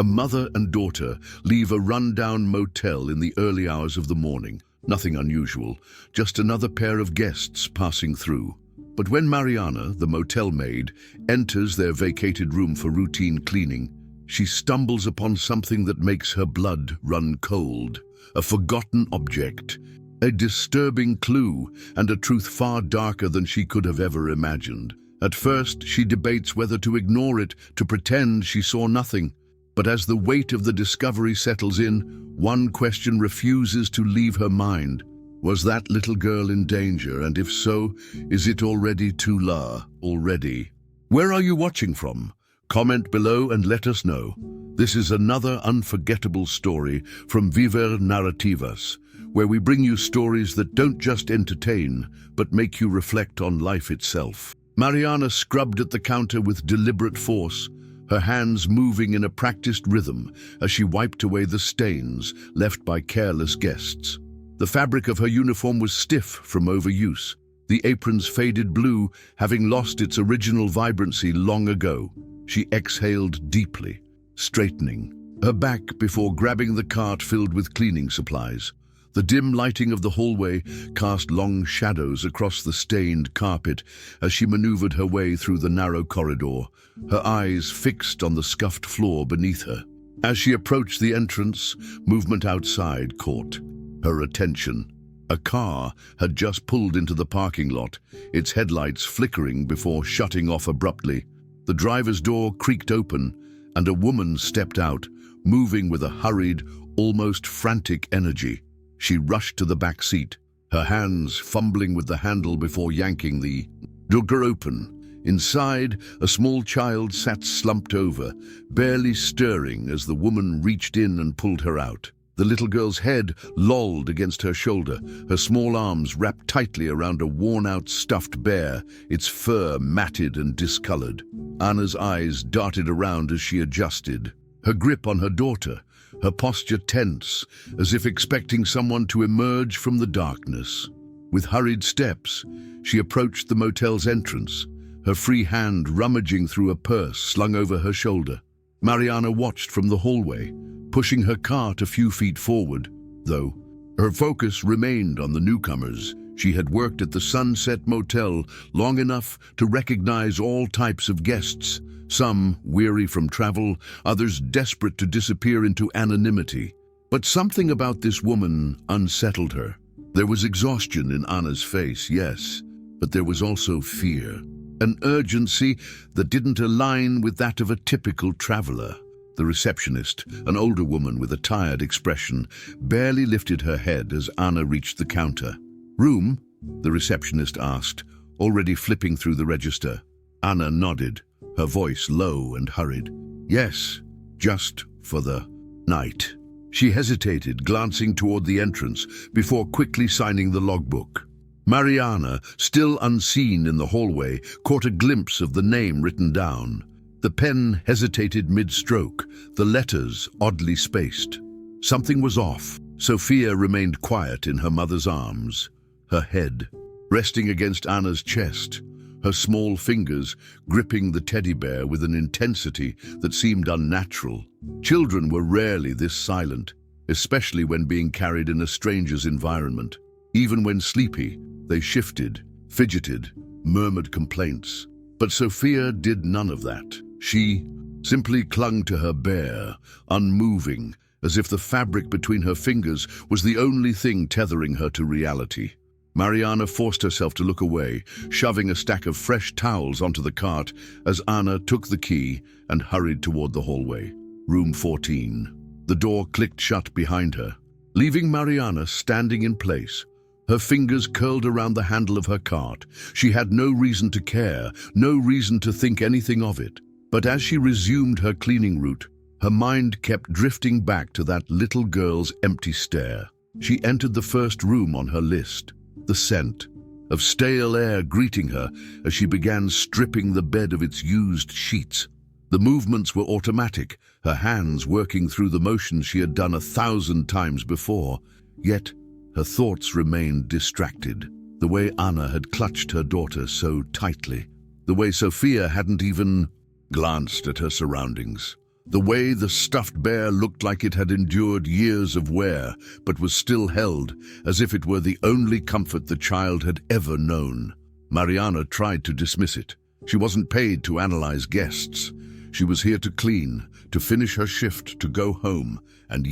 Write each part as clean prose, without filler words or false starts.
A mother and daughter leave a run-down motel in the early hours of the morning. Nothing unusual, just another pair of guests passing through. But when Mariana, the motel maid, enters their vacated room for routine cleaning, she stumbles upon something that makes her blood run cold. A forgotten object, a disturbing clue, and a truth far darker than she could have ever imagined. At first, she debates whether to ignore it, to pretend she saw nothing. But as the weight of the discovery settles in, one question refuses to leave her mind. Was that little girl in danger? And if so, is it already too late? Where are you watching from? Comment below and let us know. This is another unforgettable story from Viver Narrativas, where we bring you stories that don't just entertain, but make you reflect on life itself. Mariana scrubbed at the counter with deliberate force, her hands moving in a practiced rhythm as she wiped away the stains left by careless guests. The fabric of her uniform was stiff from overuse, the apron's faded blue having lost its original vibrancy long ago. She exhaled deeply, straightening her back before grabbing the cart filled with cleaning supplies. The dim lighting of the hallway cast long shadows across the stained carpet as she maneuvered her way through the narrow corridor, her eyes fixed on the scuffed floor beneath her. As she approached the entrance, movement outside caught her attention. A car had just pulled into the parking lot, its headlights flickering before shutting off abruptly. The driver's door creaked open, and a woman stepped out, moving with a hurried, almost frantic energy. She rushed to the back seat, her hands fumbling with the handle before yanking the door open. Inside, a small child sat slumped over, barely stirring as the woman reached in and pulled her out. The little girl's head lolled against her shoulder, her small arms wrapped tightly around a worn-out stuffed bear, its fur matted and discolored. Anna's eyes darted around as she adjusted, her grip on her daughter, her posture tense, as if expecting someone to emerge from the darkness. With hurried steps, she approached the motel's entrance, her free hand rummaging through a purse slung over her shoulder. Mariana watched from the hallway, pushing her cart a few feet forward, though her focus remained on the newcomers. She had worked at the Sunset Motel long enough to recognize all types of guests, some weary from travel, others desperate to disappear into anonymity. But something about this woman unsettled her. There was exhaustion in Anna's face, yes, but there was also fear, an urgency that didn't align with that of a typical traveler. The receptionist, an older woman with a tired expression, barely lifted her head as Anna reached the counter. "Room?" the receptionist asked, already flipping through the register. Anna nodded, her voice low and hurried. "Yes, just for the night." She hesitated, glancing toward the entrance before quickly signing the logbook. Mariana, still unseen in the hallway, caught a glimpse of the name written down. The pen hesitated mid-stroke, the letters oddly spaced. Something was off. Sophia remained quiet in her mother's arms, her head resting against Anna's chest, her small fingers gripping the teddy bear with an intensity that seemed unnatural. Children were rarely this silent, especially when being carried in a stranger's environment. Even when sleepy, they shifted, fidgeted, murmured complaints. But Sophia did none of that. She simply clung to her bear, unmoving, as if the fabric between her fingers was the only thing tethering her to reality. Mariana forced herself to look away, shoving a stack of fresh towels onto the cart as Anna took the key and hurried toward the hallway. Room 14. The door clicked shut behind her, leaving Mariana standing in place, her fingers curled around the handle of her cart. She had no reason to care, no reason to think anything of it. But as she resumed her cleaning route, her mind kept drifting back to that little girl's empty stare. She entered the first room on her list, the scent of stale air greeting her as she began stripping the bed of its used sheets. The movements were automatic, her hands working through the motions she had done 1,000 times before. Yet, her thoughts remained distracted. The way Anna had clutched her daughter so tightly, the way Sophia hadn't even glanced at her surroundings. The way the stuffed bear looked like it had endured years of wear, but was still held, as if it were the only comfort the child had ever known. Mariana tried to dismiss it. She wasn't paid to analyze guests. She was here to clean, to finish her shift, to go home. And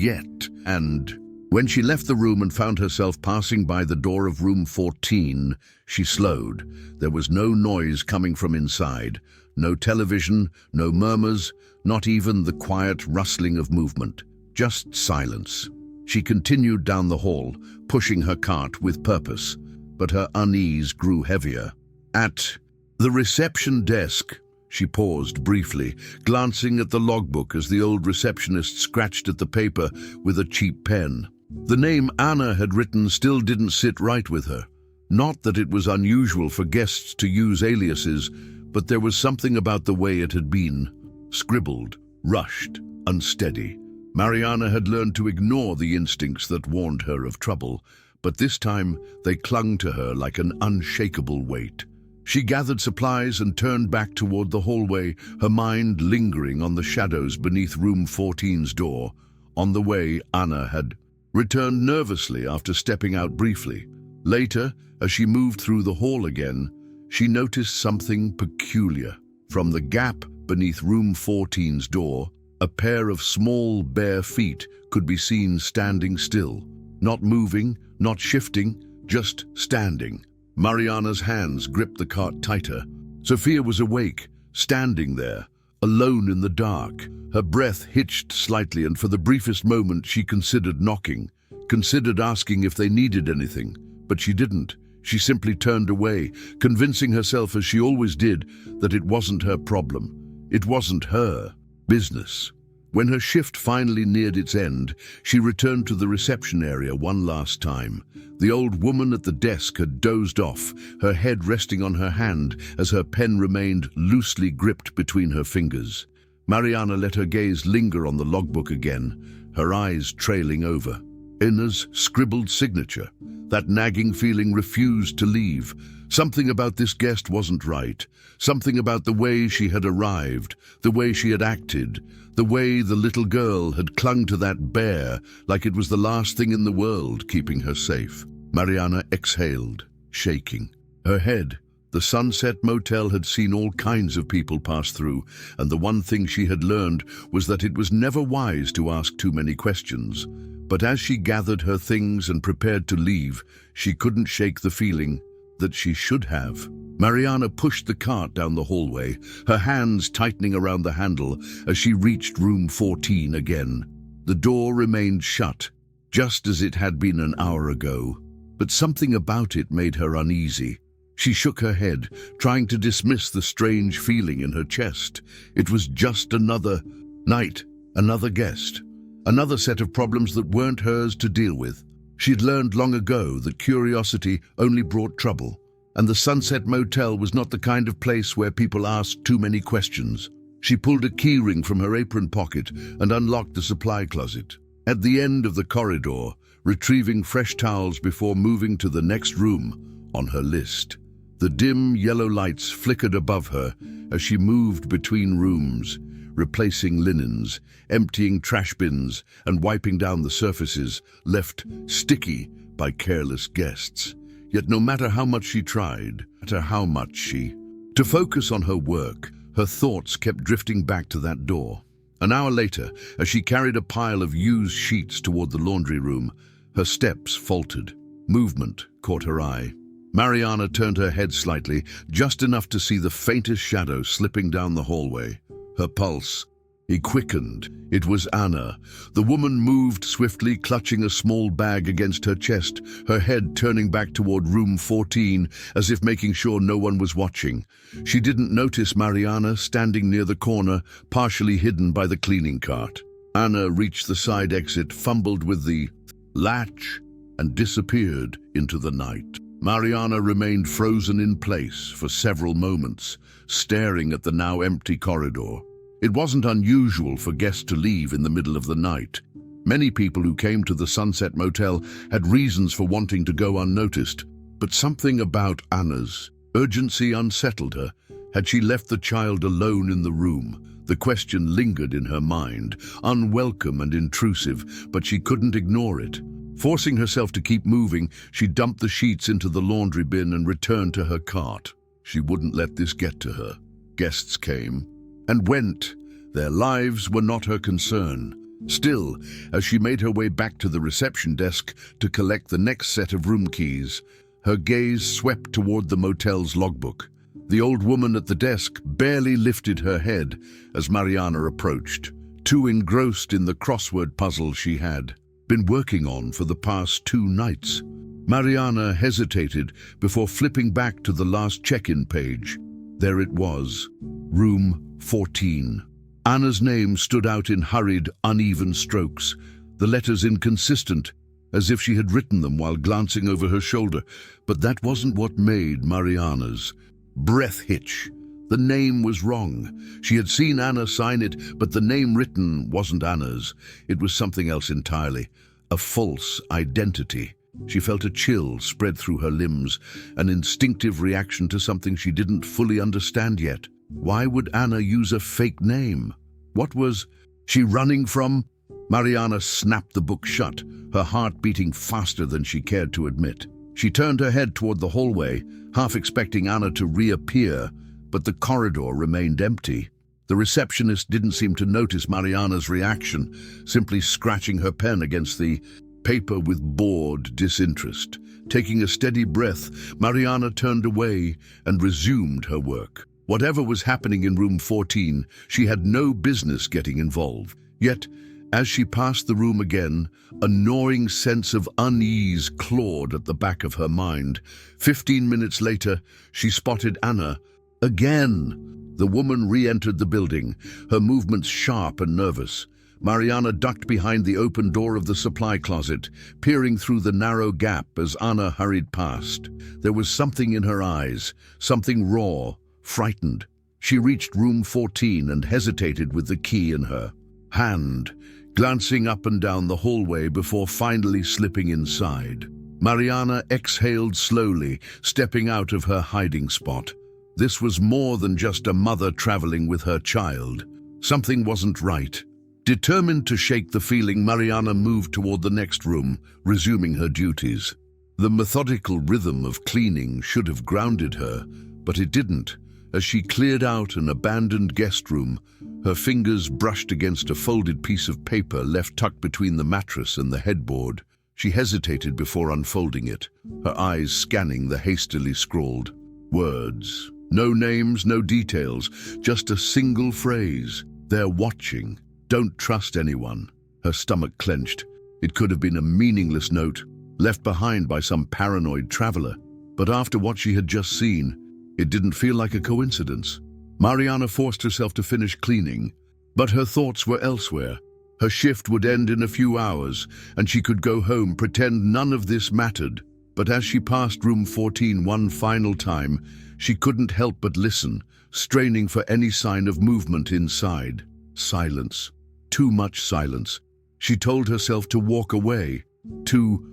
when she left the room and found herself passing by the door of room 14, she slowed. There was no noise coming from inside. No television, no murmurs, not even the quiet rustling of movement. Just silence. She continued down the hall, pushing her cart with purpose, but her unease grew heavier. At the reception desk, she paused briefly, glancing at the logbook as the old receptionist scratched at the paper with a cheap pen. The name Anna had written still didn't sit right with her. Not that it was unusual for guests to use aliases, but there was something about the way it had been. Scribbled, rushed, unsteady. Mariana had learned to ignore the instincts that warned her of trouble, but this time they clung to her like an unshakable weight. She gathered supplies and turned back toward the hallway, her mind lingering on the shadows beneath room 14's door. On the way, Anna had returned nervously after stepping out briefly. Later, as she moved through the hall again, she noticed something peculiar. From the gap beneath room 14's door, a pair of small, bare feet could be seen standing still. Not moving, not shifting, just standing. Mariana's hands gripped the cart tighter. Sophia was awake, standing there, alone in the dark. Her breath hitched slightly, and for the briefest moment she considered knocking, considered asking if they needed anything. But she didn't. She simply turned away, convincing herself, as she always did, that it wasn't her problem. It wasn't her business. When her shift finally neared its end, she returned to the reception area one last time. The old woman at the desk had dozed off, her head resting on her hand as her pen remained loosely gripped between her fingers. Mariana let her gaze linger on the logbook again, her eyes trailing over. Anna's scribbled signature. That nagging feeling refused to leave. Something about this guest wasn't right. Something about the way she had arrived, the way she had acted, the way the little girl had clung to that bear like it was the last thing in the world keeping her safe. Mariana exhaled, shaking. Her head. The Sunset Motel had seen all kinds of people pass through, and the one thing she had learned was that it was never wise to ask too many questions. But as she gathered her things and prepared to leave, she couldn't shake the feeling that she should have. Mariana pushed the cart down the hallway, her hands tightening around the handle as she reached room 14 again. The door remained shut, just as it had been an hour ago, but something about it made her uneasy. She shook her head, trying to dismiss the strange feeling in her chest. It was just another night, another guest, another set of problems that weren't hers to deal with. She'd learned long ago that curiosity only brought trouble, and the Sunset Motel was not the kind of place where people asked too many questions. She pulled a key ring from her apron pocket and unlocked the supply closet. At the end of the corridor, retrieving fresh towels before moving to the next room on her list. The dim yellow lights flickered above her as she moved between rooms, replacing linens, emptying trash bins, and wiping down the surfaces left sticky by careless guests. Yet no matter how much she tried, to focus on her work, her thoughts kept drifting back to that door. An hour later, as she carried a pile of used sheets toward the laundry room, her steps faltered. Movement caught her eye. Mariana turned her head slightly, just enough to see the faintest shadow slipping down the hallway. Her pulse, it quickened. It was Anna. The woman moved swiftly, clutching a small bag against her chest, her head turning back toward room 14, as if making sure no one was watching. She didn't notice Mariana standing near the corner, partially hidden by the cleaning cart. Anna reached the side exit, fumbled with the latch, and disappeared into the night. Mariana remained frozen in place for several moments, staring at the now empty corridor. It wasn't unusual for guests to leave in the middle of the night. Many people who came to the Sunset Motel had reasons for wanting to go unnoticed, but something about Anna's urgency unsettled her. Had she left the child alone in the room, The question lingered in her mind, unwelcome and intrusive, but she couldn't ignore it. Forcing herself to keep moving, she dumped the sheets into the laundry bin and returned to her cart. She wouldn't let this get to her. Guests came and went. Their lives were not her concern. Still, as she made her way back to the reception desk to collect the next set of room keys, her gaze swept toward the motel's logbook. The old woman at the desk barely lifted her head as Mariana approached, too engrossed in the crossword puzzle she had been working on for the past 2 nights. Mariana hesitated before flipping back to the last check-in page. There it was, room 14. Anna's name stood out in hurried, uneven strokes, the letters inconsistent, as if she had written them while glancing over her shoulder. But that wasn't what made Mariana's breath hitch. The name was wrong. She had seen Anna sign it, but the name written wasn't Anna's. It was something else entirely, a false identity. She felt a chill spread through her limbs, an instinctive reaction to something she didn't fully understand yet. Why would Anna use a fake name? What was she running from? Mariana snapped the book shut, her heart beating faster than she cared to admit. She turned her head toward the hallway, half expecting Anna to reappear, but the corridor remained empty. The receptionist didn't seem to notice Mariana's reaction, simply scratching her pen against the paper with bored disinterest. Taking a steady breath, Mariana turned away and resumed her work. Whatever was happening in room 14, she had no business getting involved. Yet, as she passed the room again, a gnawing sense of unease clawed at the back of her mind. 15 minutes later, she spotted Anna again. The woman re-entered the building, her movements sharp and nervous. Mariana ducked behind the open door of the supply closet, peering through the narrow gap as Anna hurried past. There was something in her eyes, something raw, frightened. She reached room 14 and hesitated with the key in her hand, glancing up and down the hallway before finally slipping inside. Mariana exhaled slowly, stepping out of her hiding spot. This was more than just a mother traveling with her child. Something wasn't right. Determined to shake the feeling, Mariana moved toward the next room, resuming her duties. The methodical rhythm of cleaning should have grounded her, but it didn't. As she cleared out an abandoned guest room, her fingers brushed against a folded piece of paper left tucked between the mattress and the headboard. She hesitated before unfolding it, her eyes scanning the hastily scrawled words. No names, no details, just a single phrase. They're watching. Don't trust anyone. Her stomach clenched. It could have been a meaningless note, left behind by some paranoid traveler. But after what she had just seen, it didn't feel like a coincidence. Mariana forced herself to finish cleaning, but her thoughts were elsewhere. Her shift would end in a few hours, and she could go home, pretend none of this mattered. But as she passed room 14 one final time, she couldn't help but listen, straining for any sign of movement inside. Silence. Too much silence. She told herself to walk away, to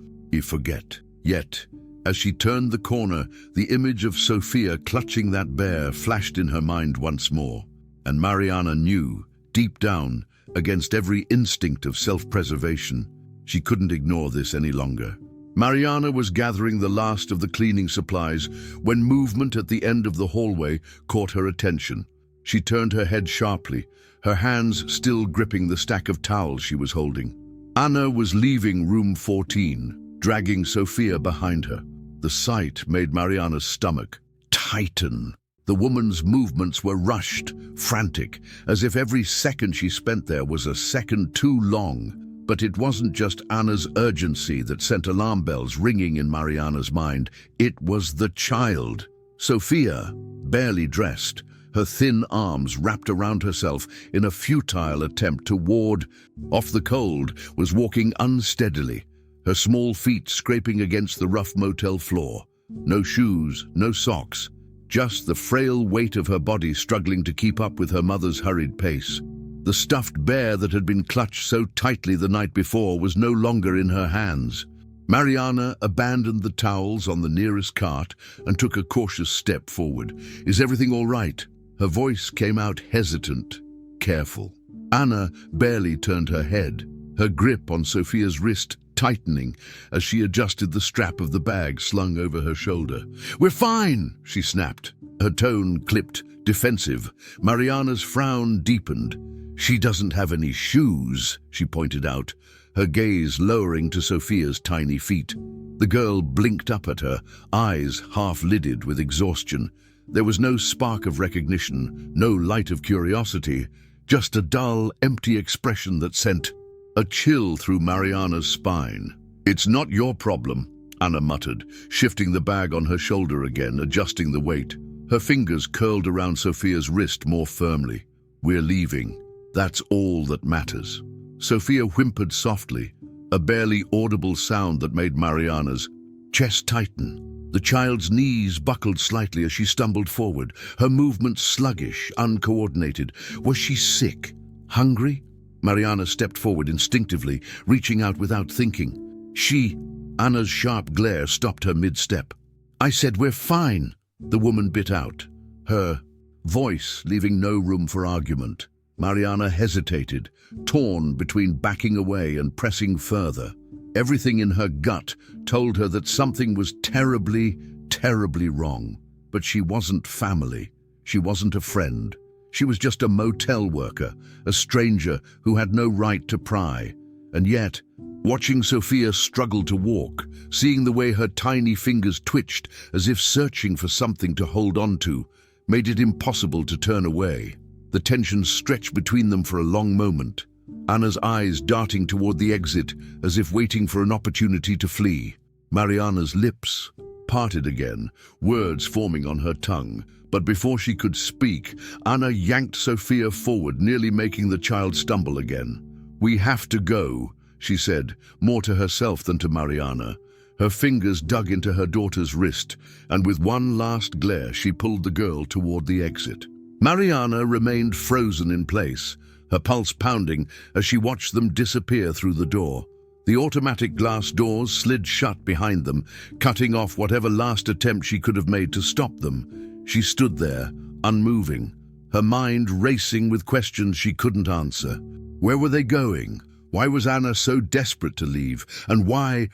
forget. Yet, as she turned the corner, the image of Sophia clutching that bear flashed in her mind once more. And Mariana knew, deep down, against every instinct of self-preservation, she couldn't ignore this any longer. Mariana was gathering the last of the cleaning supplies when movement at the end of the hallway caught her attention. She turned her head sharply, her hands still gripping the stack of towels she was holding. Anna was leaving room 14, dragging Sophia behind her. The sight made Mariana's stomach tighten. The woman's movements were rushed, frantic, as if every second she spent there was a second too long. But it wasn't just Anna's urgency that sent alarm bells ringing in Mariana's mind. It was the child. Sophia, barely dressed, her thin arms wrapped around herself in a futile attempt to ward off the cold, was walking unsteadily, her small feet scraping against the rough motel floor. No shoes, no socks, just the frail weight of her body struggling to keep up with her mother's hurried pace. The stuffed bear that had been clutched so tightly the night before was no longer in her hands. Mariana abandoned the towels on the nearest cart and took a cautious step forward. "Is everything all right?" Her voice came out hesitant. careful. Anna barely turned her head, her grip on Sophia's wrist tightening as she adjusted the strap of the bag slung over her shoulder. "We're fine," she snapped, her tone clipped, defensive. Mariana's frown deepened. "She doesn't have any shoes," she pointed out, her gaze lowering to Sophia's tiny feet. The girl blinked up at her, eyes half-lidded with exhaustion. There was no spark of recognition, no light of curiosity, just a dull, empty expression that sent a chill through Mariana's spine. "It's not your problem," Anna muttered, shifting the bag on her shoulder again, adjusting the weight. Her fingers curled around Sophia's wrist more firmly. "We're leaving. That's all that matters." Sophia whimpered softly, a barely audible sound that made Mariana's chest tighten. The child's knees buckled slightly as she stumbled forward, her movements sluggish, uncoordinated. Was she sick? Hungry? Mariana stepped forward instinctively, reaching out without thinking. Anna's sharp glare stopped her mid-step. "I said we're fine," the woman bit out, her voice leaving no room for argument. Mariana hesitated, torn between backing away and pressing further. Everything in her gut told her that something was terribly, terribly wrong. But she wasn't family. She wasn't a friend. She was just a motel worker, a stranger who had no right to pry. And yet, watching Sophia struggle to walk, seeing the way her tiny fingers twitched as if searching for something to hold on to, made it impossible to turn away. The tension stretched between them for a long moment, Anna's eyes darting toward the exit as if waiting for an opportunity to flee. Mariana's lips parted again, words forming on her tongue. But before she could speak, Anna yanked Sophia forward, nearly making the child stumble again. "We have to go," she said, more to herself than to Mariana. Her fingers dug into her daughter's wrist, and with one last glare she pulled the girl toward the exit. Mariana remained frozen in place, her pulse pounding as she watched them disappear through the door. The automatic glass doors slid shut behind them, cutting off whatever last attempt she could have made to stop them. She stood there, unmoving, her mind racing with questions she couldn't answer. Where were they going? Why was Anna so desperate to leave? And why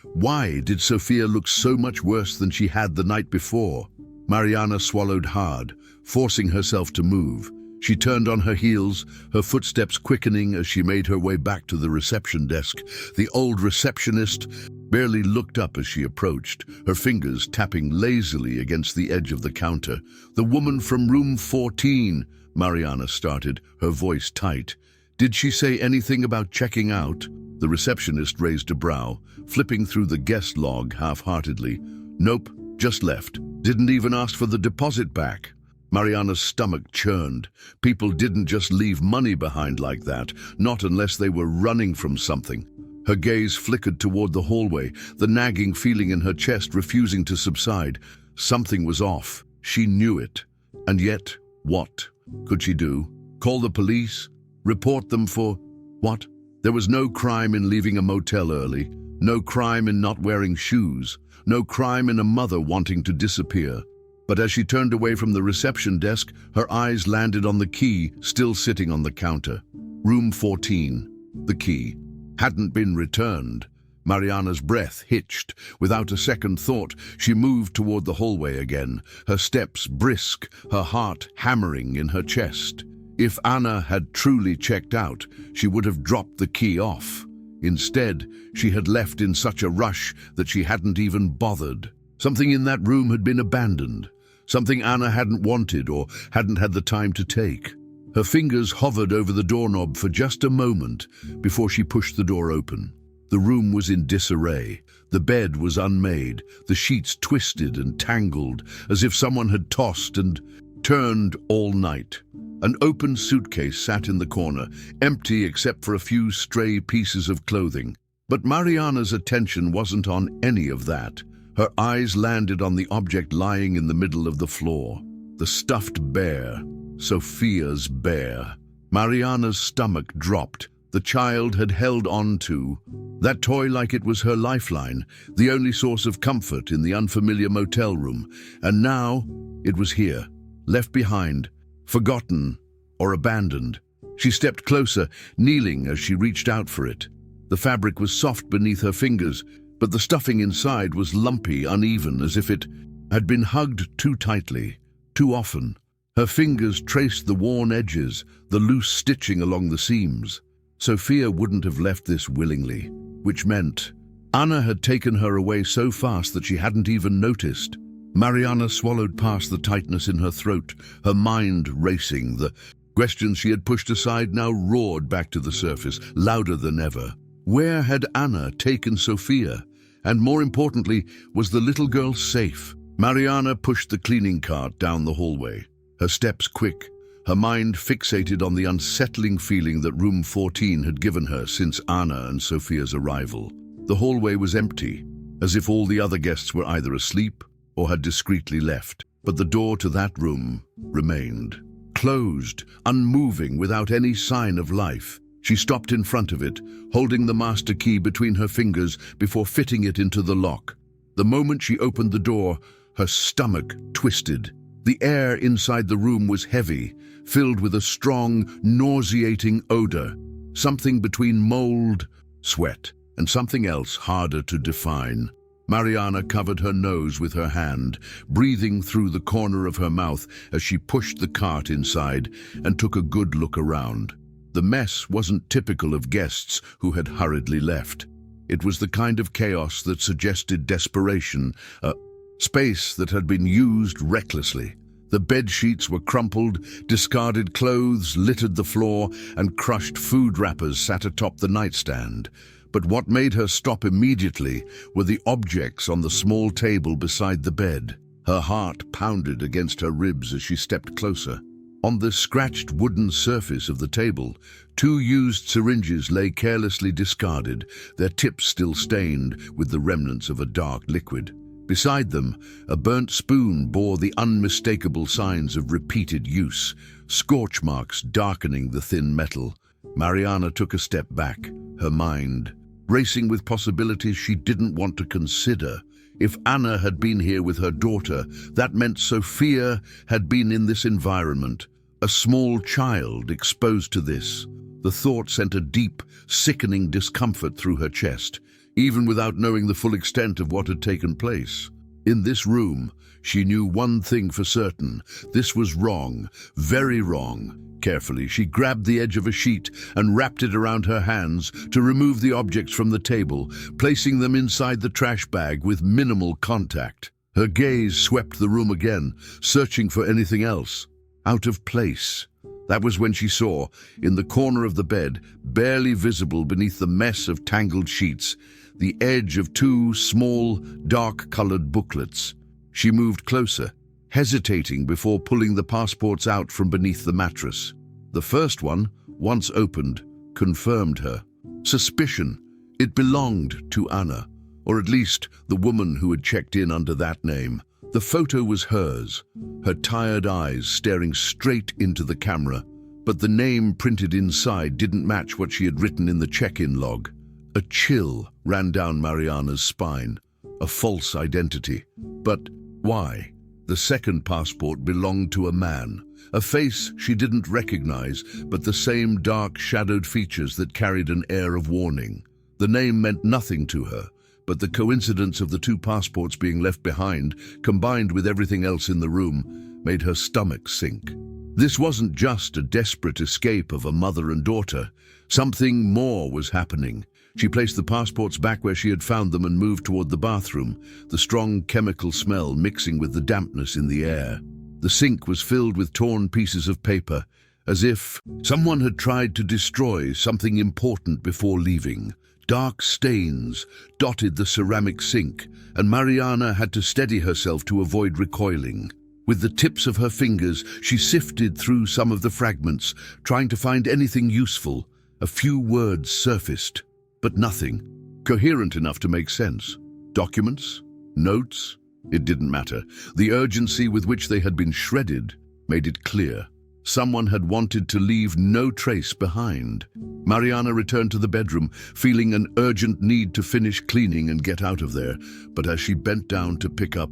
did Sophia look so much worse than she had the night before? Mariana swallowed hard, forcing herself to move. She turned on her heels, her footsteps quickening as she made her way back to the reception desk. The old receptionist barely looked up as she approached, her fingers tapping lazily against the edge of the counter. "The woman from room 14, Mariana started, her voice tight. "Did she say anything about checking out?" The receptionist raised a brow, flipping through the guest log half-heartedly. "Nope, just left. Didn't even ask for the deposit back." Mariana's stomach churned. People didn't just leave money behind like that, not unless they were running from something. Her gaze flickered toward the hallway, the nagging feeling in her chest refusing to subside. Something was off. She knew it. And yet, what could she do? Call the police? Report them for what? There was no crime in leaving a motel early, no crime in not wearing shoes, no crime in a mother wanting to disappear. But as she turned away from the reception desk, her eyes landed on the key still sitting on the counter. Room 14. The key hadn't been returned. Mariana's breath hitched. Without a second thought, she moved toward the hallway again, her steps brisk, her heart hammering in her chest. If Anna had truly checked out, she would have dropped the key off. Instead, she had left in such a rush that she hadn't even bothered. Something in that room had been abandoned, something Anna hadn't wanted or hadn't had the time to take. Her fingers hovered over the doorknob for just a moment before she pushed the door open. The room was in disarray. The bed was unmade, the sheets twisted and tangled, as if someone had tossed and turned all night. An open suitcase sat in the corner, empty except for a few stray pieces of clothing. But Mariana's attention wasn't on any of that. Her eyes landed on the object lying in the middle of the floor. The stuffed bear, Sophia's bear. Mariana's stomach dropped. The child had held on to that toy like it was her lifeline, the only source of comfort in the unfamiliar motel room. And now it was here, left behind, forgotten or abandoned. She stepped closer, kneeling as she reached out for it. The fabric was soft beneath her fingers, but the stuffing inside was lumpy, uneven, as if it had been hugged too tightly, too often. Her fingers traced the worn edges, the loose stitching along the seams. Sophia wouldn't have left this willingly, which meant Anna had taken her away so fast that she hadn't even noticed. Mariana swallowed past the tightness in her throat, her mind racing. The questions she had pushed aside now roared back to the surface, louder than ever. Where had Anna taken Sophia? And more importantly, was the little girl safe? Mariana pushed the cleaning cart down the hallway, her steps quick, her mind fixated on the unsettling feeling that room 14 had given her since Anna and Sophia's arrival. The hallway was empty, as if all the other guests were either asleep or had discreetly left. But the door to that room remained, closed, unmoving, without any sign of life. She stopped in front of it, holding the master key between her fingers before fitting it into the lock. The moment she opened the door, her stomach twisted. The air inside the room was heavy, filled with a strong, nauseating odor, something between mold, sweat, and something else harder to define. Mariana covered her nose with her hand, breathing through the corner of her mouth as she pushed the cart inside and took a good look around. The mess wasn't typical of guests who had hurriedly left. It was the kind of chaos that suggested desperation, a space that had been used recklessly. The bed sheets were crumpled, discarded clothes littered the floor, and crushed food wrappers sat atop the nightstand. But what made her stop immediately were the objects on the small table beside the bed. Her heart pounded against her ribs as she stepped closer. On the scratched wooden surface of the table, 2 used syringes lay carelessly discarded, their tips still stained with the remnants of a dark liquid. Beside them, a burnt spoon bore the unmistakable signs of repeated use, scorch marks darkening the thin metal. Mariana took a step back, her mind racing with possibilities she didn't want to consider. If Anna had been here with her daughter, that meant Sophia had been in this environment, a small child exposed to this. The thought sent a deep, sickening discomfort through her chest, even without knowing the full extent of what had taken place. In this room, she knew one thing for certain: this was wrong, very wrong. Carefully, she grabbed the edge of a sheet and wrapped it around her hands to remove the objects from the table, placing them inside the trash bag with minimal contact. Her gaze swept the room again, searching for anything else. Out of place. That was when she saw, in the corner of the bed, barely visible beneath the mess of tangled sheets, the edge of 2 small, dark-colored booklets. She moved closer, hesitating before pulling the passports out from beneath the mattress. The first one, once opened, confirmed her suspicion. It belonged to Anna, or at least the woman who had checked in under that name. The photo was hers, her tired eyes staring straight into the camera, but the name printed inside didn't match what she had written in the check-in log. A chill ran down Mariana's spine. A false identity. But why? The second passport belonged to a man, a face she didn't recognize, but the same dark, shadowed features that carried an air of warning. The name meant nothing to her, but the coincidence of the 2 passports being left behind, combined with everything else in the room, made her stomach sink. This wasn't just a desperate escape of a mother and daughter. Something more was happening. She placed the passports back where she had found them and moved toward the bathroom, the strong chemical smell mixing with the dampness in the air. The sink was filled with torn pieces of paper, as if someone had tried to destroy something important before leaving. Dark stains dotted the ceramic sink, and Mariana had to steady herself to avoid recoiling. With the tips of her fingers, she sifted through some of the fragments, trying to find anything useful. A few words surfaced, but nothing coherent enough to make sense. Documents? Notes? It didn't matter. The urgency with which they had been shredded made it clear. Someone had wanted to leave no trace behind. Mariana returned to the bedroom, feeling an urgent need to finish cleaning and get out of there. But as she bent down to pick up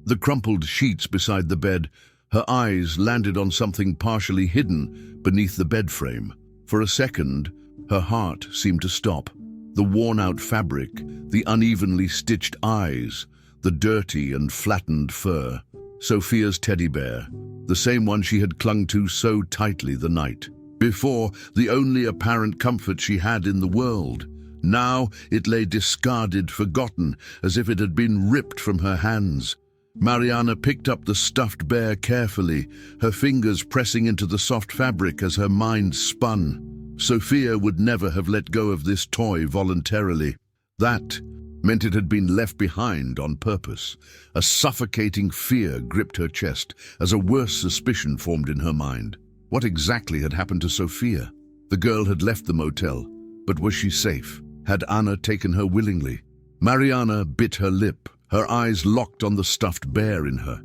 the crumpled sheets beside the bed, Her eyes landed on something partially hidden beneath the bed frame. For a second, her heart seemed to stop. The worn-out fabric, the unevenly stitched eyes, the dirty and flattened fur. Sophia's teddy bear, the same one she had clung to so tightly the night before, the only apparent comfort she had in the world. Now it lay discarded, forgotten, as if it had been ripped from her hands. Mariana picked up the stuffed bear carefully, her fingers pressing into the soft fabric as her mind spun. Sophia would never have let go of this toy voluntarily. That meant it had been left behind on purpose. A suffocating fear gripped her chest as a worse suspicion formed in her mind. What exactly had happened to Sophia? The girl had left the motel, but was she safe? Had Anna taken her willingly? Mariana bit her lip, her eyes locked on the stuffed bear in her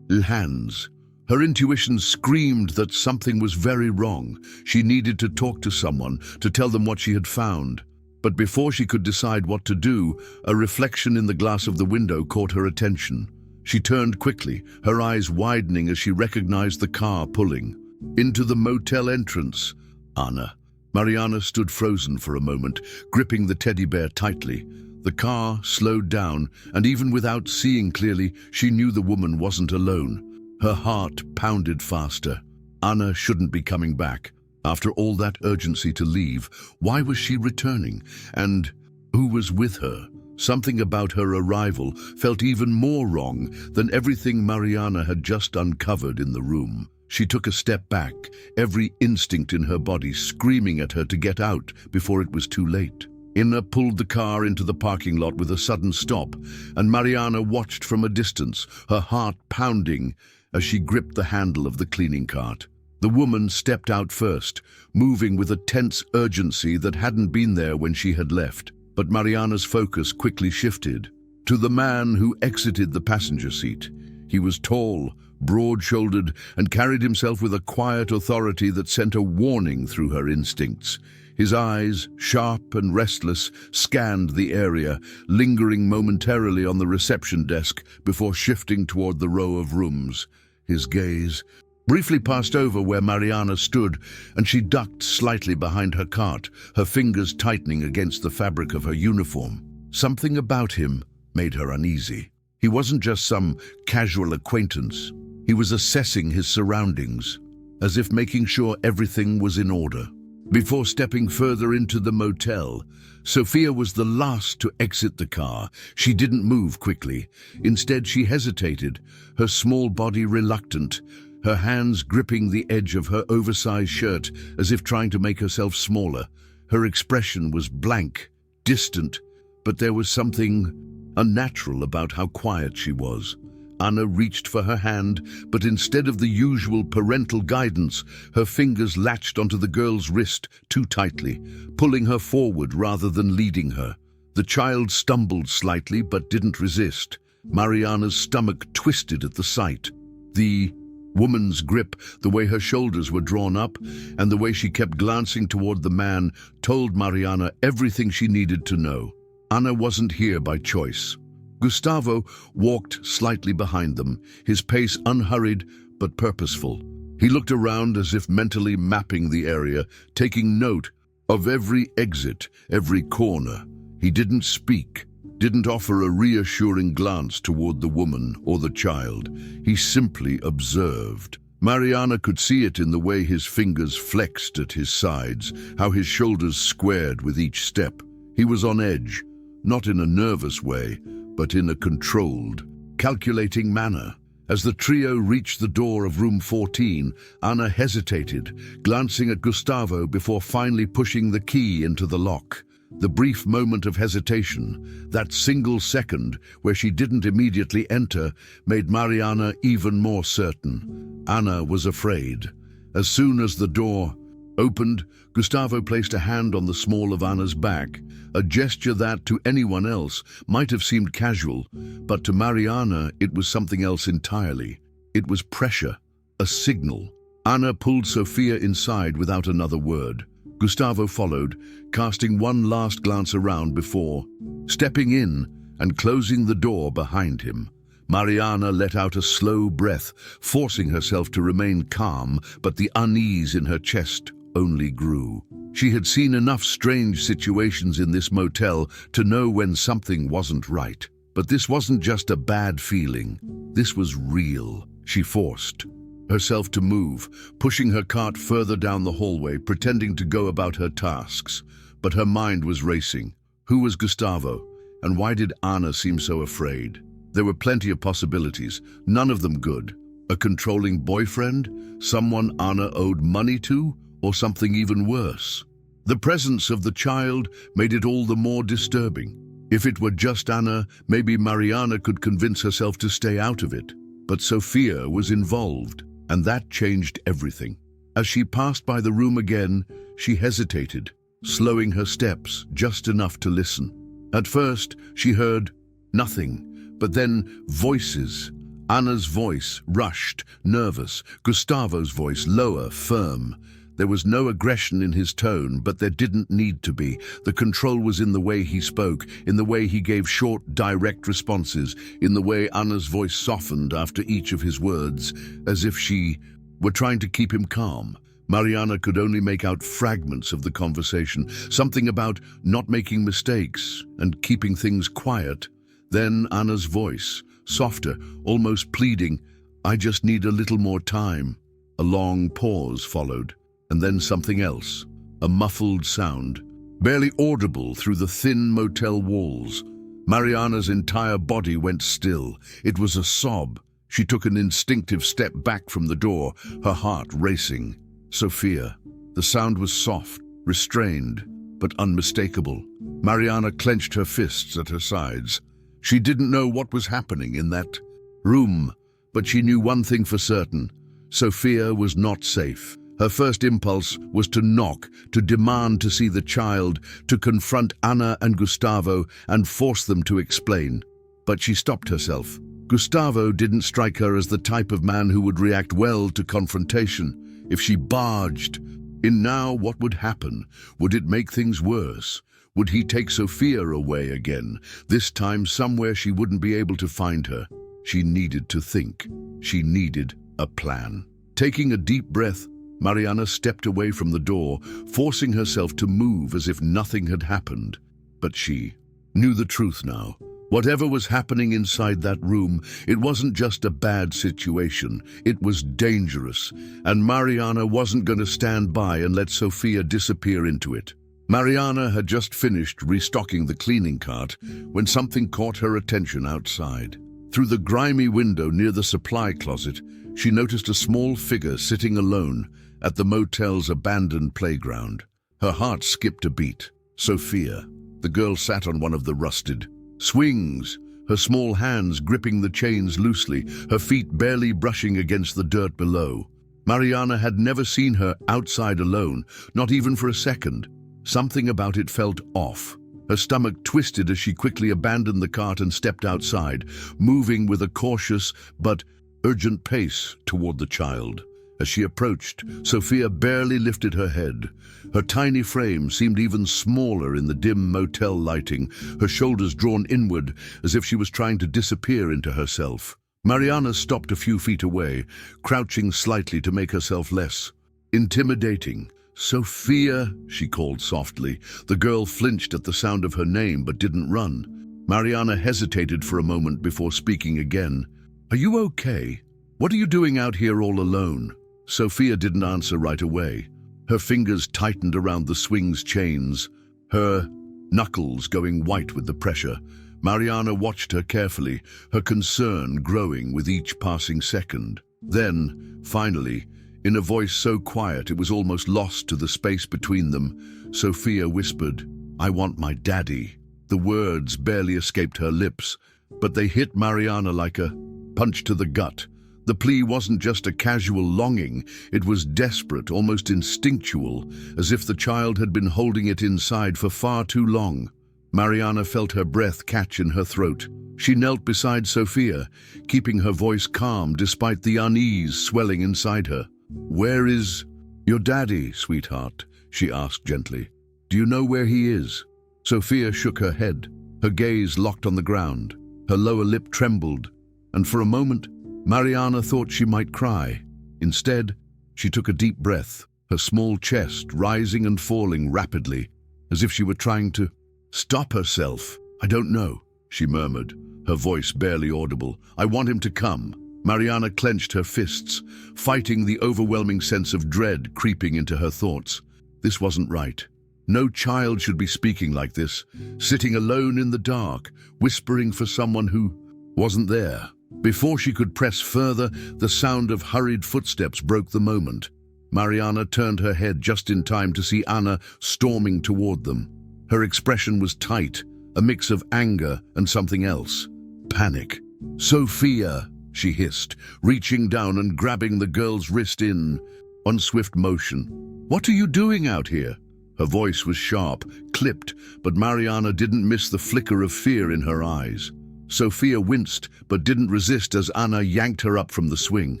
hands. Her intuition screamed that something was very wrong. She needed to talk to someone, to tell them what she had found. But before she could decide what to do, a reflection in the glass of the window caught her attention. She turned quickly, her eyes widening as she recognized the car pulling into the motel entrance. Anna. Mariana stood frozen for a moment, gripping the teddy bear tightly. The car slowed down, and even without seeing clearly, she knew the woman wasn't alone. Her heart pounded faster. Anna shouldn't be coming back. After all that urgency to leave, why was she returning? And who was with her? Something about her arrival felt even more wrong than everything Mariana had just uncovered in the room. She took a step back, every instinct in her body screaming at her to get out before it was too late. Inna pulled the car into the parking lot with a sudden stop, and Mariana watched from a distance, her heart pounding as she gripped the handle of the cleaning cart. The woman stepped out first, moving with a tense urgency that hadn't been there when she had left. But Mariana's focus quickly shifted to the man who exited the passenger seat. He was tall, broad-shouldered, and carried himself with a quiet authority that sent a warning through her instincts. His eyes, sharp and restless, scanned the area, lingering momentarily on the reception desk before shifting toward the row of rooms. His gaze briefly passed over where Mariana stood, and she ducked slightly behind her cart, her fingers tightening against the fabric of her uniform. Something about him made her uneasy. He wasn't just some casual acquaintance. He was assessing his surroundings, as if making sure everything was in order. Before stepping further into the motel, Sophia was the last to exit the car. She didn't move quickly. Instead, she hesitated, her small body reluctant, her hands gripping the edge of her oversized shirt as if trying to make herself smaller. Her expression was blank, distant, but there was something unnatural about how quiet she was. Anna reached for her hand, but instead of the usual parental guidance, her fingers latched onto the girl's wrist too tightly, pulling her forward rather than leading her. The child stumbled slightly but didn't resist. Mariana's stomach twisted at the sight. The woman's grip, the way her shoulders were drawn up, and the way she kept glancing toward the man, told Mariana everything she needed to know. Anna wasn't here by choice. Gustavo walked slightly behind them, his pace unhurried but purposeful. He looked around as if mentally mapping the area, taking note of every exit, every corner. He didn't speak, didn't offer a reassuring glance toward the woman or the child. He simply observed. Mariana could see it in the way his fingers flexed at his sides, how his shoulders squared with each step. He was on edge, not in a nervous way, but in a controlled, calculating manner. As the trio reached the door of room 14, Anna hesitated, glancing at Gustavo before finally pushing the key into the lock. The brief moment of hesitation, that single second where she didn't immediately enter, made Mariana even more certain. Anna was afraid. As soon as the door opened, Gustavo placed a hand on the small of Anna's back, a gesture that, to anyone else, might have seemed casual, but to Mariana it was something else entirely. It was pressure, a signal. Anna pulled Sophia inside without another word. Gustavo followed, casting one last glance around before stepping in and closing the door behind him. Mariana let out a slow breath, forcing herself to remain calm, but the unease in her chest only grew. She had seen enough strange situations in this motel to know when something wasn't right. But this wasn't just a bad feeling. This was real. She forced herself to move, pushing her cart further down the hallway, pretending to go about her tasks. But her mind was racing. Who was Gustavo? And why did Anna seem so afraid? There were plenty of possibilities, none of them good. A controlling boyfriend? Someone Anna owed money to? Or something even worse? The presence of the child made it all the more disturbing. If it were just Anna, maybe Mariana could convince herself to stay out of it. But Sophia was involved, and that changed everything. As she passed by the room again, she hesitated, slowing her steps just enough to listen. At first, she heard nothing. But then voices. Anna's voice, rushed, nervous. Gustavo's voice, lower, firm. There was no aggression in his tone, but there didn't need to be. The control was in the way he spoke, in the way he gave short, direct responses, in the way Anna's voice softened after each of his words, as if she were trying to keep him calm. Mariana could only make out fragments of the conversation, something about not making mistakes and keeping things quiet. Then Anna's voice, softer, almost pleading, "I just need a little more time." A long pause followed, and then something else, a muffled sound, barely audible through the thin motel walls. Mariana's entire body went still. It was a sob. She took an instinctive step back from the door, her heart racing. Sophia. The sound was soft, restrained, but unmistakable. Mariana clenched her fists at her sides. She didn't know what was happening in that room, but she knew one thing for certain. Sophia was not safe. Her first impulse was to knock, to demand to see the child, to confront Anna and Gustavo and force them to explain. But she stopped herself. Gustavo didn't strike her as the type of man who would react well to confrontation. If she barged in now, what would happen? Would it make things worse? Would he take Sophia away again, this time somewhere she wouldn't be able to find her? She needed to think. She needed a plan. Taking a deep breath, Mariana stepped away from the door, forcing herself to move as if nothing had happened. But she knew the truth now. Whatever was happening inside that room, it wasn't just a bad situation. It was dangerous, and Mariana wasn't going to stand by and let Sophia disappear into it. Mariana had just finished restocking the cleaning cart when something caught her attention outside. Through the grimy window near the supply closet, she noticed a small figure sitting alone at the motel's abandoned playground. Her heart skipped a beat. Sophia. The girl sat on one of the rusted swings, her small hands gripping the chains loosely, her feet barely brushing against the dirt below. Mariana had never seen her outside alone, not even for a second. Something about it felt off. Her stomach twisted as she quickly abandoned the cart and stepped outside, moving with a cautious but urgent pace toward the child. As she approached, Sophia barely lifted her head. Her tiny frame seemed even smaller in the dim motel lighting, her shoulders drawn inward as if she was trying to disappear into herself. Mariana stopped a few feet away, crouching slightly to make herself less intimidating. "Sophia," she called softly. The girl flinched at the sound of her name but didn't run. Mariana hesitated for a moment before speaking again. "Are you okay? What are you doing out here all alone?" Sophia didn't answer right away. Her fingers tightened around the swing's chains, her knuckles going white with the pressure. Mariana watched her carefully, her concern growing with each passing second. Then, finally, in a voice so quiet it was almost lost to the space between them, Sophia whispered, "I want my daddy." The words barely escaped her lips, but they hit Mariana like a punch to the gut. The plea wasn't just a casual longing, it was desperate, almost instinctual, as if the child had been holding it inside for far too long. Mariana felt her breath catch in her throat. She knelt beside Sophia, keeping her voice calm despite the unease swelling inside her. "Where is your daddy, sweetheart?" she asked gently. "Do you know where he is?" Sophia shook her head, her gaze locked on the ground. Her lower lip trembled. and for a moment, Mariana thought she might cry. Instead, she took a deep breath, her small chest rising and falling rapidly, as if she were trying to stop herself. "I don't know," she murmured, her voice barely audible. "I want him to come." Mariana clenched her fists, fighting the overwhelming sense of dread creeping into her thoughts. This wasn't right. No child should be speaking like this, sitting alone in the dark, whispering for someone who wasn't there. Before she could press further, the sound of hurried footsteps broke the moment. Mariana turned her head just in time to see Anna storming toward them. Her expression was tight, a mix of anger and something else. Panic. "Sophia," she hissed, reaching down and grabbing the girl's wrist in one swift motion. "What are you doing out here?" Her voice was sharp, clipped, but Mariana didn't miss the flicker of fear in her eyes. Sophia winced, but didn't resist as Anna yanked her up from the swing.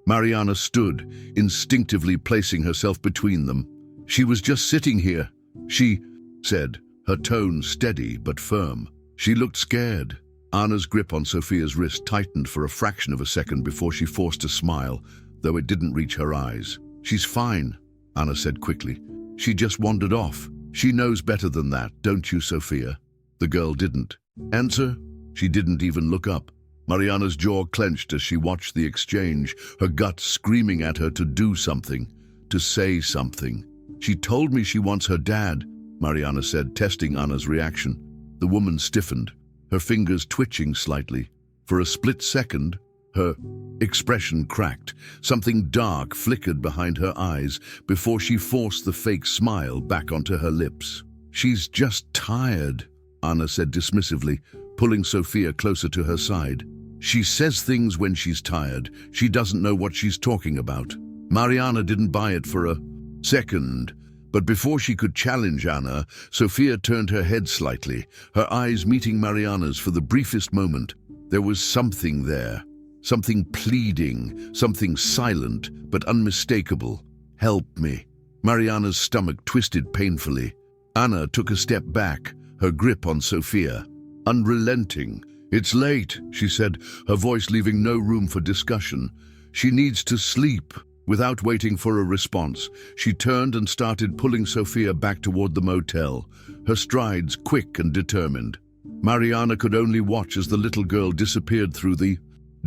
Mariana stood, instinctively placing herself between them. "She was just sitting here," she said, her tone steady but firm. She looked scared. Anna's grip on Sophia's wrist tightened for a fraction of a second before she forced a smile, though it didn't reach her eyes. "She's fine," Anna said quickly. "She just wandered off. She knows better than that, don't you, Sophia?" The girl didn't answer. She didn't even look up. Mariana's jaw clenched as she watched the exchange, her gut screaming at her to do something, to say something. "She told me she wants her dad," Mariana said, testing Anna's reaction. The woman stiffened, her fingers twitching slightly. For a split second, her expression cracked. Something dark flickered behind her eyes before she forced the fake smile back onto her lips. "She's just tired," Anna said dismissively, pulling Sophia closer to her side. "She says things when she's tired. She doesn't know what she's talking about." Mariana didn't buy it for a second, but before she could challenge Anna, Sophia turned her head slightly, her eyes meeting Mariana's for the briefest moment. There was something there, something pleading, something silent but unmistakable. "Help me." Mariana's stomach twisted painfully. Anna took a step back, her grip on Sophia. Unrelenting. "It's late," she said, her voice leaving no room for discussion. "She needs to sleep." Without waiting for a response, she turned and started pulling Sophia back toward the motel, her strides quick and determined. Mariana could only watch as the little girl disappeared through the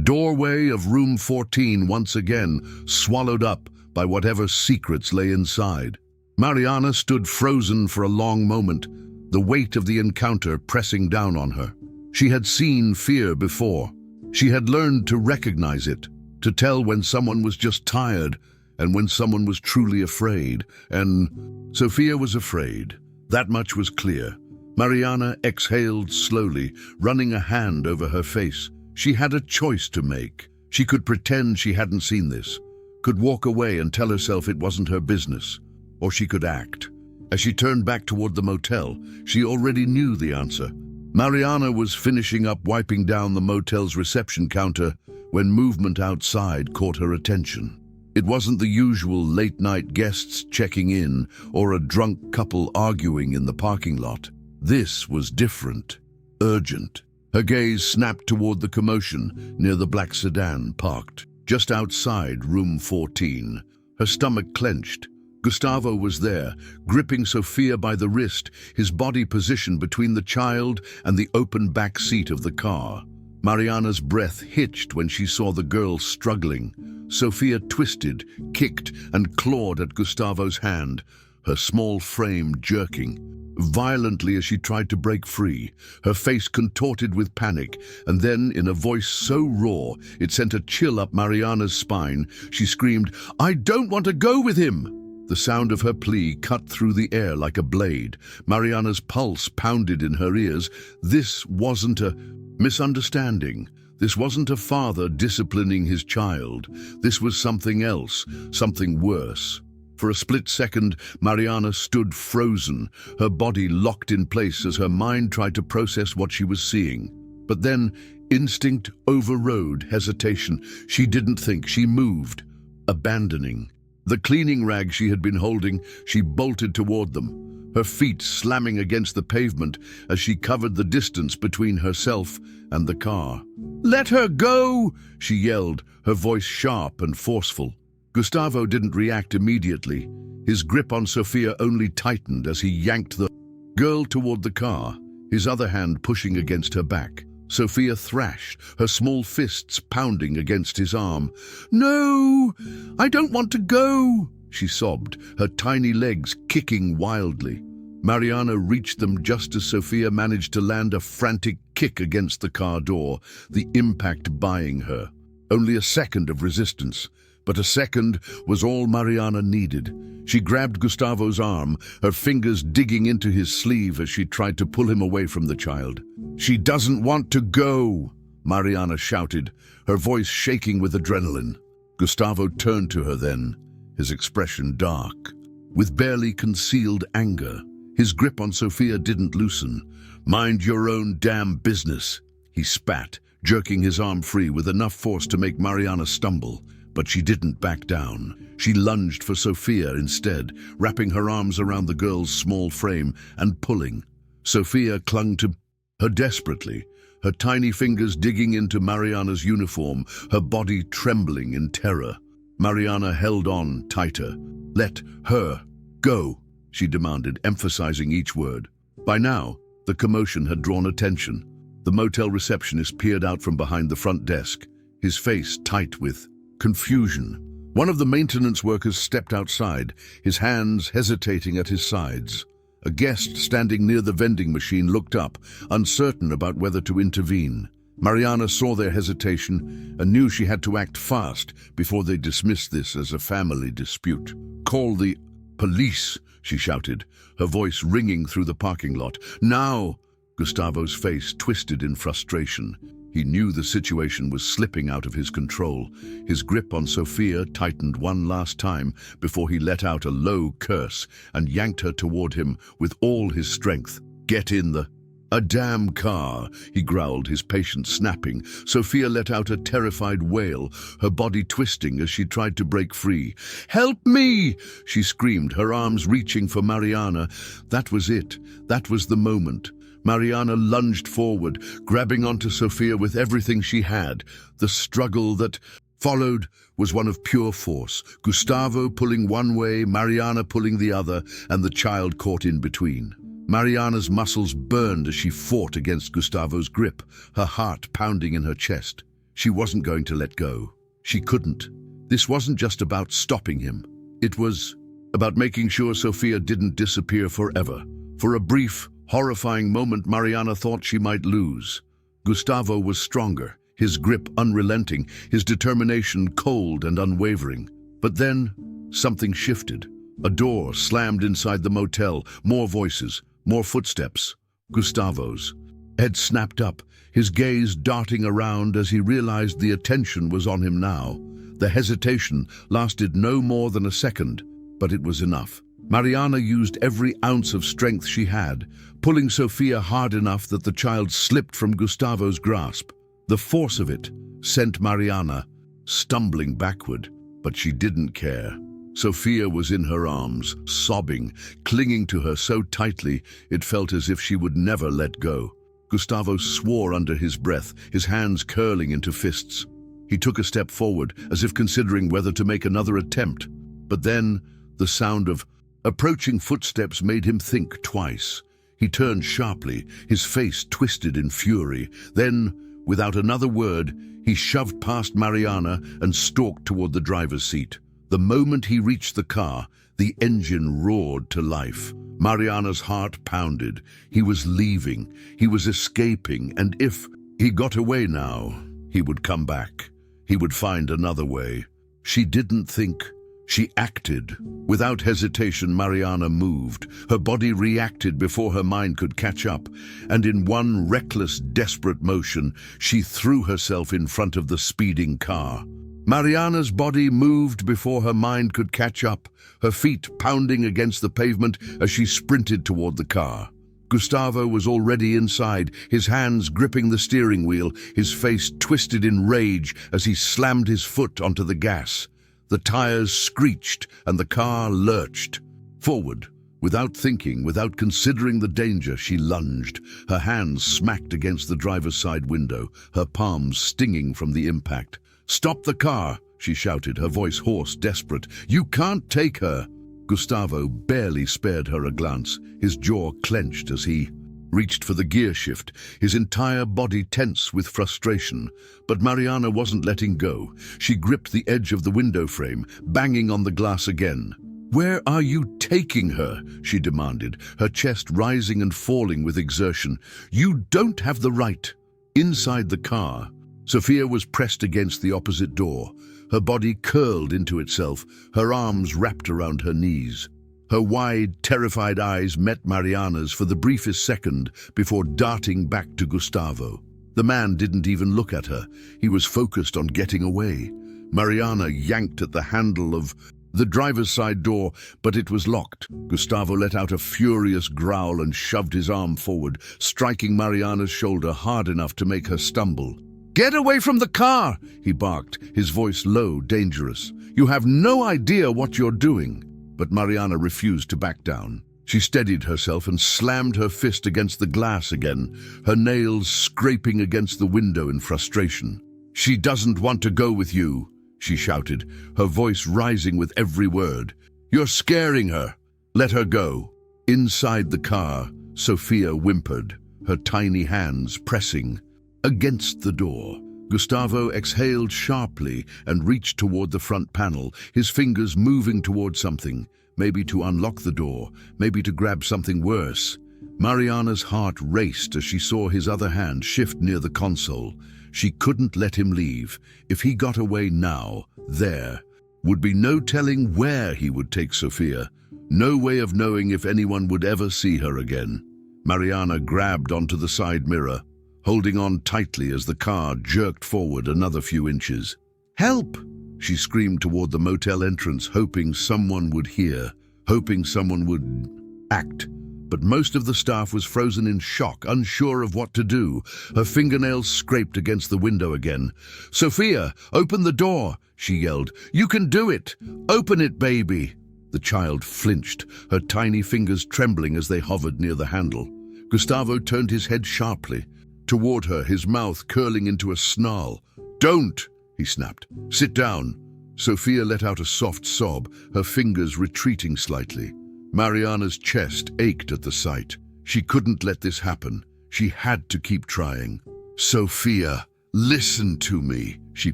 doorway of room 14 once again, swallowed up by whatever secrets lay inside. Mariana stood frozen for a long moment, the weight of the encounter pressing down on her. She had seen fear before. She had learned to recognize it, to tell when someone was just tired and when someone was truly afraid. And Sophia was afraid. That much was clear. Mariana exhaled slowly, running a hand over her face. She had a choice to make. She could pretend she hadn't seen this, could walk away and tell herself it wasn't her business, or she could act. As she turned back toward the motel, she already knew the answer. Mariana was finishing up wiping down the motel's reception counter when movement outside caught her attention. It wasn't the usual late-night guests checking in or a drunk couple arguing in the parking lot. This was different, urgent. Her gaze snapped toward the commotion near the black sedan parked just outside room 14. Her stomach clenched. Gustavo was there, gripping Sophia by the wrist, his body positioned between the child and the open back seat of the car. Mariana's breath hitched when she saw the girl struggling. Sophia twisted, kicked, and clawed at Gustavo's hand, her small frame jerking violently as she tried to break free, her face contorted with panic, and then, in a voice so raw it sent a chill up Mariana's spine, she screamed, "I don't want to go with him!" The sound of her plea cut through the air like a blade. Mariana's pulse pounded in her ears. This wasn't a misunderstanding. This wasn't a father disciplining his child. This was something else, something worse. For a split second, Mariana stood frozen, her body locked in place as her mind tried to process what she was seeing. But then, instinct overrode hesitation. She didn't think, she moved, abandoning. The cleaning rag she had been holding, she bolted toward them. her feet slamming against the pavement as she covered the distance between herself and the car. "Let her go!" she yelled, her voice sharp and forceful. Gustavo didn't react immediately. His grip on Sofia only tightened as he yanked the girl toward the car, his other hand pushing against her back. Sofia thrashed, her small fists pounding against his arm. "No, I don't want to go," she sobbed, her tiny legs kicking wildly. Mariana reached them just as Sofia managed to land a frantic kick against the car door, the impact buying her. Only a second of resistance, but a second was all Mariana needed. She grabbed Gustavo's arm, her fingers digging into his sleeve as she tried to pull him away from the child. "She doesn't want to go," Mariana shouted, her voice shaking with adrenaline. Gustavo turned to her then, his expression dark, with barely concealed anger. His grip on Sofia didn't loosen. "Mind your own damn business," he spat, jerking his arm free with enough force to make Mariana stumble. But she didn't back down. She lunged for Sofia instead, wrapping her arms around the girl's small frame and pulling. Sofia clung to her desperately, her tiny fingers digging into Mariana's uniform, her body trembling in terror. Mariana held on tighter. "Let her go," she demanded, emphasizing each word. By now, the commotion had drawn attention. The motel receptionist peered out from behind the front desk, his face tight with confusion. One of the maintenance workers stepped outside, his hands hesitating at his sides. A guest standing near the vending machine looked up, uncertain about whether to intervene. Mariana saw their hesitation and knew she had to act fast before they dismissed this as a family dispute. "Call the police," she shouted, her voice ringing through the parking lot. "Now!" Gustavo's face twisted in frustration. He knew the situation was slipping out of his control. His grip on Sofia tightened one last time before he let out a low curse and yanked her toward him with all his strength. "Get in the a damn car," he growled, his patience snapping. Sofia let out a terrified wail, her body twisting as she tried to break free. "Help me!" she screamed, her arms reaching for Mariana. That was it. That was the moment. Mariana lunged forward, grabbing onto Sofia with everything she had. The struggle that followed was one of pure force, Gustavo pulling one way, Mariana pulling the other, and the child caught in between. Mariana's muscles burned as she fought against Gustavo's grip, her heart pounding in her chest. She wasn't going to let go. She couldn't. This wasn't just about stopping him. It was about making sure Sofia didn't disappear forever. For a brief, horrifying moment, Mariana thought she might lose. Gustavo was stronger, his grip unrelenting, his determination cold and unwavering. But then, something shifted. A door slammed inside the motel, more voices, more footsteps. Gustavo's head snapped up, his gaze darting around as he realized the attention was on him now. The hesitation lasted no more than a second, but it was enough. Mariana used every ounce of strength she had, pulling Sofia hard enough that the child slipped from Gustavo's grasp. The force of it sent Mariana stumbling backward, but she didn't care. Sofia was in her arms, sobbing, clinging to her so tightly it felt as if she would never let go. Gustavo swore under his breath, his hands curling into fists. He took a step forward, as if considering whether to make another attempt. But then, the sound of approaching footsteps made him think twice. He turned sharply, his face twisted in fury. Then, without another word, he shoved past Mariana and stalked toward the driver's seat. The moment he reached the car, the engine roared to life. Mariana's heart pounded. He was leaving. He was escaping. And if he got away now, he would come back. He would find another way. She didn't think. She acted. Without hesitation, Mariana moved. Her body reacted before her mind could catch up, and in one reckless, desperate motion, she threw herself in front of the speeding car. Mariana's body moved before her mind could catch up, her feet pounding against the pavement as she sprinted toward the car. Gustavo was already inside, his hands gripping the steering wheel, his face twisted in rage as he slammed his foot onto the gas. The tires screeched and the car lurched. Forward, Without thinking, without considering the danger, she lunged. Her hands smacked against the driver's side window, her palms stinging from the impact. "Stop the car!" she shouted, her voice hoarse, desperate. "You can't take her!" Gustavo barely spared her a glance, his jaw clenched as he reached for the gear shift, his entire body tense with frustration. But Mariana wasn't letting go. She gripped the edge of the window frame, banging on the glass again. "Where are you taking her?" she demanded, her chest rising and falling with exertion. "You don't have the right." Inside the car, Sophia was pressed against the opposite door, her body curled into itself, her arms wrapped around her knees. Her wide, terrified eyes met Mariana's for the briefest second before darting back to Gustavo. The man didn't even look at her. He was focused on getting away. Mariana yanked at the handle of the driver's side door, but it was locked. Gustavo let out a furious growl and shoved his arm forward, striking Mariana's shoulder hard enough to make her stumble. "Get away from the car!" he barked, his voice low, dangerous. "You have no idea what you're doing." But Mariana refused to back down. She steadied herself and slammed her fist against the glass again, her nails scraping against the window in frustration. "She doesn't want to go with you," she shouted, her voice rising with every word. "You're scaring her. Let her go." Inside the car, Sophia whimpered, her tiny hands pressing against the door. Gustavo exhaled sharply and reached toward the front panel, his fingers moving toward something, maybe to unlock the door, maybe to grab something worse. Mariana's heart raced as she saw his other hand shift near the console. She couldn't let him leave. If he got away now, there would be no telling where he would take Sophia, no way of knowing if anyone would ever see her again. Mariana grabbed onto the side mirror, holding on tightly as the car jerked forward another few inches. "Help!" she screamed toward the motel entrance, hoping someone would hear, hoping someone would act. But most of the staff was frozen in shock, unsure of what to do. Her fingernails scraped against the window again. "Sophia, open the door!" she yelled. "You can do it! Open it, baby!" The child flinched, her tiny fingers trembling as they hovered near the handle. Gustavo turned his head sharply toward her, his mouth curling into a snarl. "Don't!" he snapped. "Sit down." Sophia let out a soft sob, her fingers retreating slightly. Mariana's chest ached at the sight. She couldn't let this happen. She had to keep trying. "Sophia, listen to me," she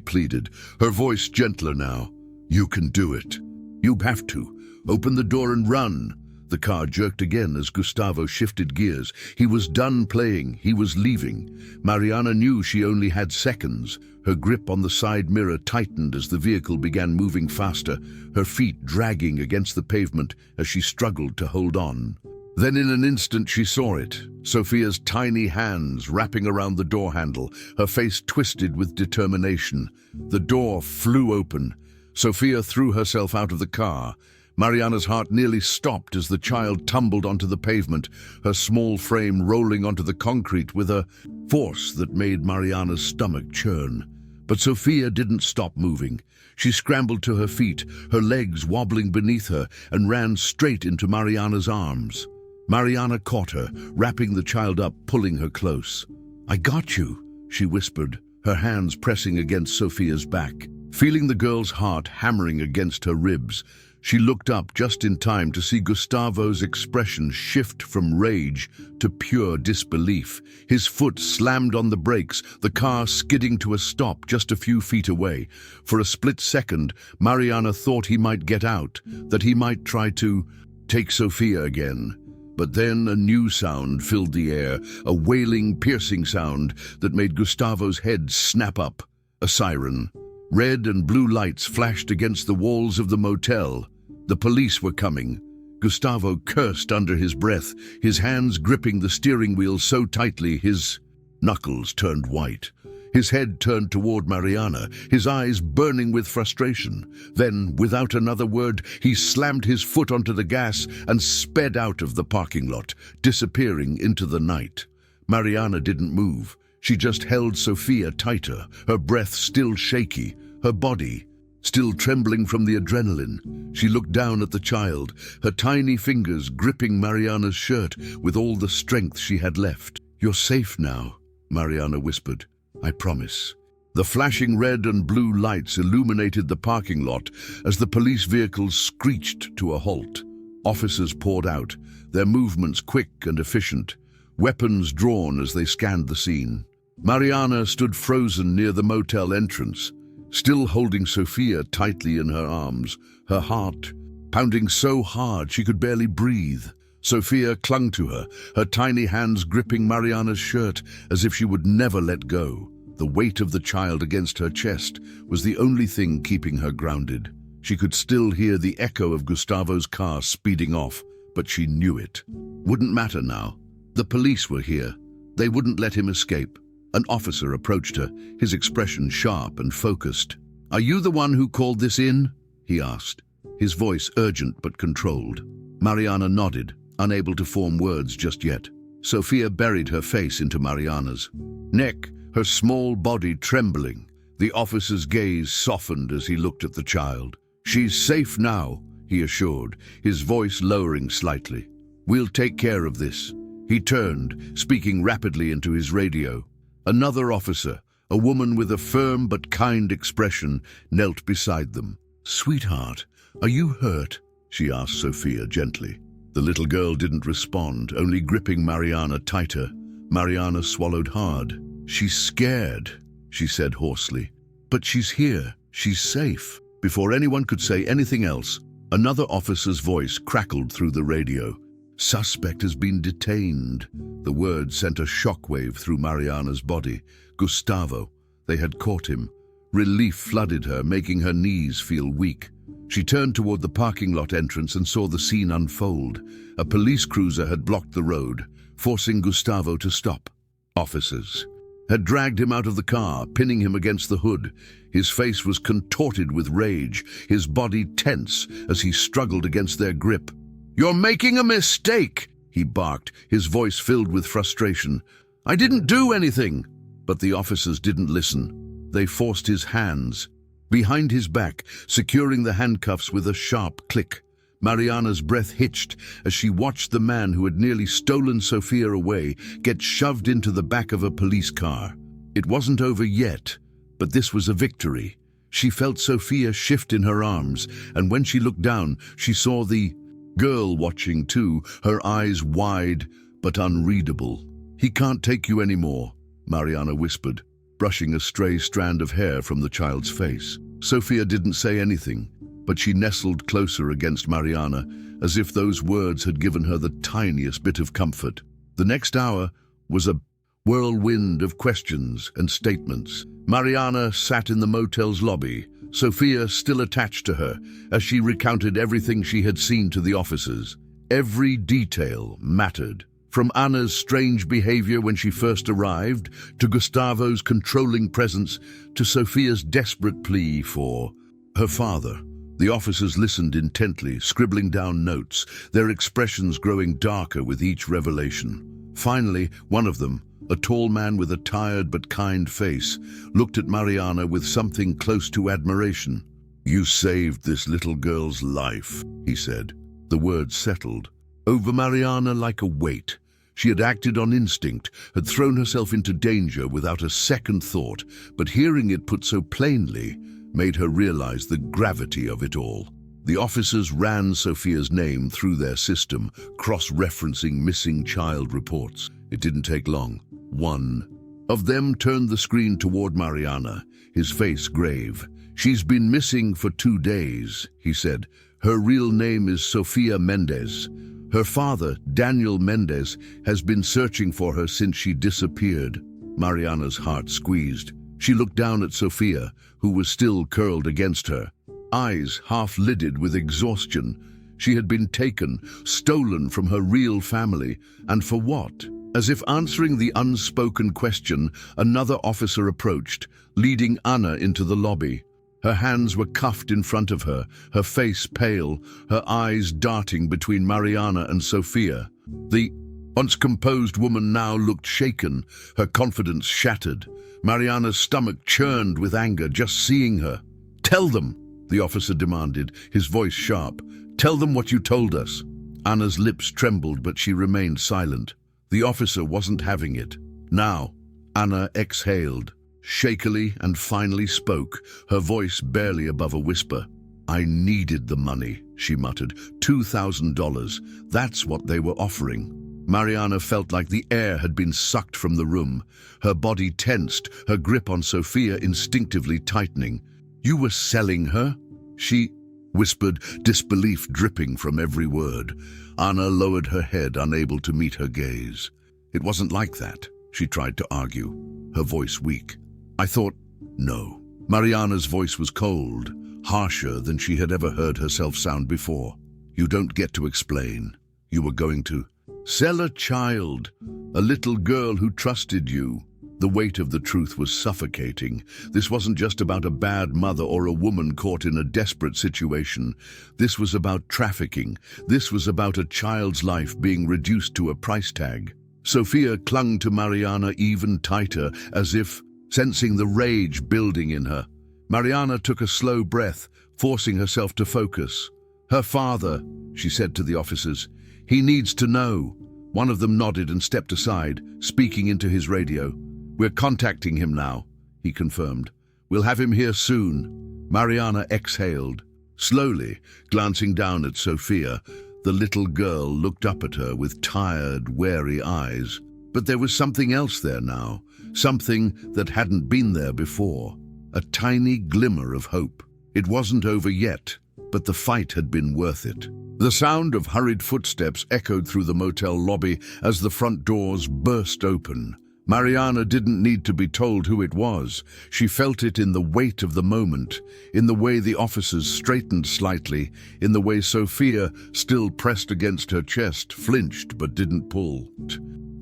pleaded, her voice gentler now. "You can do it. You have to. Open the door and run." The car jerked again as Gustavo shifted gears. He was done playing. He was leaving. Mariana knew she only had seconds. Her grip on the side mirror tightened as the vehicle began moving faster, her feet dragging against the pavement as she struggled to hold on. Then in an instant she saw it, Sophia's tiny hands wrapping around the door handle, her face twisted with determination. The door flew open. Sophia threw herself out of the car. Mariana's heart nearly stopped as the child tumbled onto the pavement, her small frame rolling onto the concrete with a force that made Mariana's stomach churn. But Sophia didn't stop moving. She scrambled to her feet, her legs wobbling beneath her, and ran straight into Mariana's arms. Mariana caught her, wrapping the child up, pulling her close. "I got you," she whispered, her hands pressing against Sophia's back. Feeling the girl's heart hammering against her ribs, she looked up just in time to see Gustavo's expression shift from rage to pure disbelief. His foot slammed on the brakes, the car skidding to a stop just a few feet away. For a split second, Mariana thought he might get out, that he might try to take Sophia again. But then a new sound filled the air, a wailing, piercing sound that made Gustavo's head snap up. A siren. Red and blue lights flashed against the walls of the motel. The police were coming. Gustavo cursed under his breath, his hands gripping the steering wheel so tightly his knuckles turned white. His head turned toward Mariana, his eyes burning with frustration. Then, without another word, he slammed his foot onto the gas and sped out of the parking lot, disappearing into the night. Mariana didn't move. She just held Sophia tighter, her breath still shaky, her body Still trembling from the adrenaline, she looked down at the child, her tiny fingers gripping Mariana's shirt with all the strength she had left. "You're safe now," Mariana whispered. "I promise." The flashing red and blue lights illuminated the parking lot as the police vehicles screeched to a halt. Officers poured out, their movements quick and efficient, weapons drawn as they scanned the scene. Mariana stood frozen near the motel entrance, still holding Sophia tightly in her arms, her heart pounding so hard she could barely breathe. Sophia clung to her, her tiny hands gripping Mariana's shirt as if she would never let go. The weight of the child against her chest was the only thing keeping her grounded. She could still hear the echo of Gustavo's car speeding off, but she knew it wouldn't matter now. The police were here. They wouldn't let him escape. An officer approached her, his expression sharp and focused. "Are you the one who called this in?" he asked, his voice urgent but controlled. Mariana nodded, unable to form words just yet. Sophia buried her face into Mariana's neck, her small body trembling. The officer's gaze softened as he looked at the child. "She's safe now," he assured, his voice lowering slightly. "We'll take care of this." He turned, speaking rapidly into his radio. Another officer, a woman with a firm but kind expression, knelt beside them. "Sweetheart, are you hurt?" she asked Sophia gently. The little girl didn't respond, only gripping Mariana tighter. Mariana swallowed hard. "She's scared," she said hoarsely. "But she's here. She's safe." Before anyone could say anything else, another officer's voice crackled through the radio. "Suspect has been detained." The word sent a shockwave through Mariana's body. Gustavo. They had caught him. Relief flooded her, making her knees feel weak. She turned toward the parking lot entrance and saw the scene unfold. A police cruiser had blocked the road, forcing Gustavo to stop. Officers had dragged him out of the car, pinning him against the hood. His face was contorted with rage, his body tense as he struggled against their grip. "You're making a mistake," he barked, his voice filled with frustration. "I didn't do anything." But the officers didn't listen. They forced his hands behind his back, securing the handcuffs with a sharp click. Mariana's breath hitched as she watched the man who had nearly stolen Sophia away get shoved into the back of a police car. It wasn't over yet, but this was a victory. She felt Sophia shift in her arms, and when she looked down, she saw the girl watching too, her eyes wide but unreadable. "He can't take you anymore," Mariana whispered, brushing a stray strand of hair from the child's face. Sophia didn't say anything, but she nestled closer against Mariana, as if those words had given her the tiniest bit of comfort. The next hour was a whirlwind of questions and statements. Mariana sat in the motel's lobby, Sophia still attached to her, as she recounted everything she had seen to the officers. Every detail mattered, from Anna's strange behavior when she first arrived, to Gustavo's controlling presence, to Sophia's desperate plea for her father. The officers listened intently, scribbling down notes, their expressions growing darker with each revelation. Finally, one of them, a tall man with a tired but kind face, looked at Mariana with something close to admiration. "You saved this little girl's life," he said. The words settled over Mariana like a weight. She had acted on instinct, had thrown herself into danger without a second thought, but hearing it put so plainly made her realize the gravity of it all. The officers ran Sophia's name through their system, cross-referencing missing child reports. It didn't take long. One of them turned the screen toward Mariana, his face grave. "She's been missing for 2 days," he said. "Her real name is Sofia Mendez. Her father, Daniel Mendez, has been searching for her since she disappeared." Mariana's heart squeezed. She looked down at Sophia, who was still curled against her, eyes half-lidded with exhaustion. She had been taken, stolen from her real family, and for what? As if answering the unspoken question, another officer approached, leading Anna into the lobby. Her hands were cuffed in front of her, her face pale, her eyes darting between Mariana and Sophia. The once composed woman now looked shaken, her confidence shattered. Mariana's stomach churned with anger just seeing her. "Tell them," the officer demanded, his voice sharp. "Tell them what you told us." Anna's lips trembled, but she remained silent. The officer wasn't having it. Now, Anna exhaled, shakily, and finally spoke, her voice barely above a whisper. "I needed the money," she muttered. $2,000. That's what they were offering. Mariana felt like the air had been sucked from the room. Her body tensed, her grip on Sophia instinctively tightening. "You were selling her?" she whispered, disbelief dripping from every word. Anna lowered her head, unable to meet her gaze. "It wasn't like that," she tried to argue, her voice weak. "I thought—" "No." Mariana's voice was cold, harsher than she had ever heard herself sound before. "You don't get to explain. You were going to sell a child, a little girl who trusted you." The weight of the truth was suffocating. This wasn't just about a bad mother or a woman caught in a desperate situation. This was about trafficking. This was about a child's life being reduced to a price tag. Sophia clung to Mariana even tighter, as if sensing the rage building in her. Mariana took a slow breath, forcing herself to focus. "Her father," she said to the officers. "He needs to know." One of them nodded and stepped aside, speaking into his radio. "We're contacting him now," he confirmed. "We'll have him here soon." Mariana exhaled. Slowly, glancing down at Sophia, the little girl looked up at her with tired, wary eyes. But there was something else there now, something that hadn't been there before. A tiny glimmer of hope. It wasn't over yet, but the fight had been worth it. The sound of hurried footsteps echoed through the motel lobby as the front doors burst open. Mariana didn't need to be told who it was. She felt it in the weight of the moment, in the way the officers straightened slightly, in the way Sophia, still pressed against her chest, flinched but didn't pull.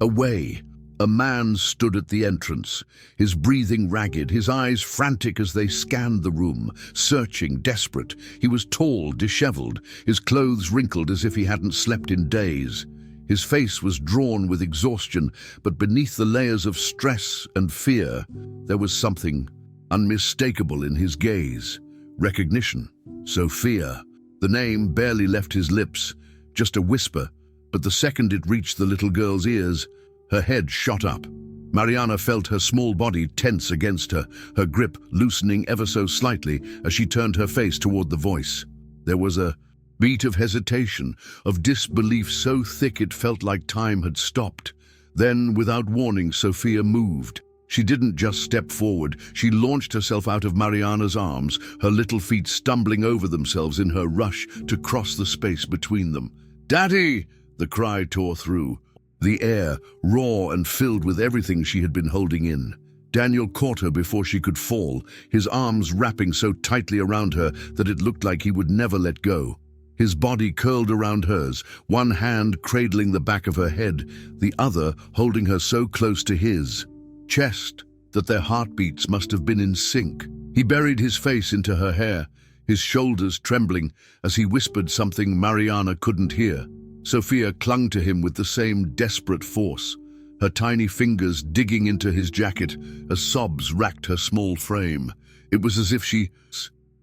Away. A man stood at the entrance, his breathing ragged, his eyes frantic as they scanned the room, searching, desperate. He was tall, disheveled, his clothes wrinkled as if he hadn't slept in days. His face was drawn with exhaustion, but beneath the layers of stress and fear, there was something unmistakable in his gaze. Recognition. Sophia. The name barely left his lips, just a whisper, but the second it reached the little girl's ears, her head shot up. Mariana felt her small body tense against her, her grip loosening ever so slightly as she turned her face toward the voice. There was a beat of hesitation, of disbelief so thick it felt like time had stopped. Then, without warning, Sophia moved. She didn't just step forward, she launched herself out of Mariana's arms, her little feet stumbling over themselves in her rush to cross the space between them. "Daddy!" The cry tore through, the air raw and filled with everything she had been holding in. Daniel caught her before she could fall, his arms wrapping so tightly around her that it looked like he would never let go. His body curled around hers, one hand cradling the back of her head, the other holding her so close to his chest that their heartbeats must have been in sync. He buried his face into her hair, his shoulders trembling as he whispered something Mariana couldn't hear. Sophia clung to him with the same desperate force, her tiny fingers digging into his jacket as sobs racked her small frame. It was as if she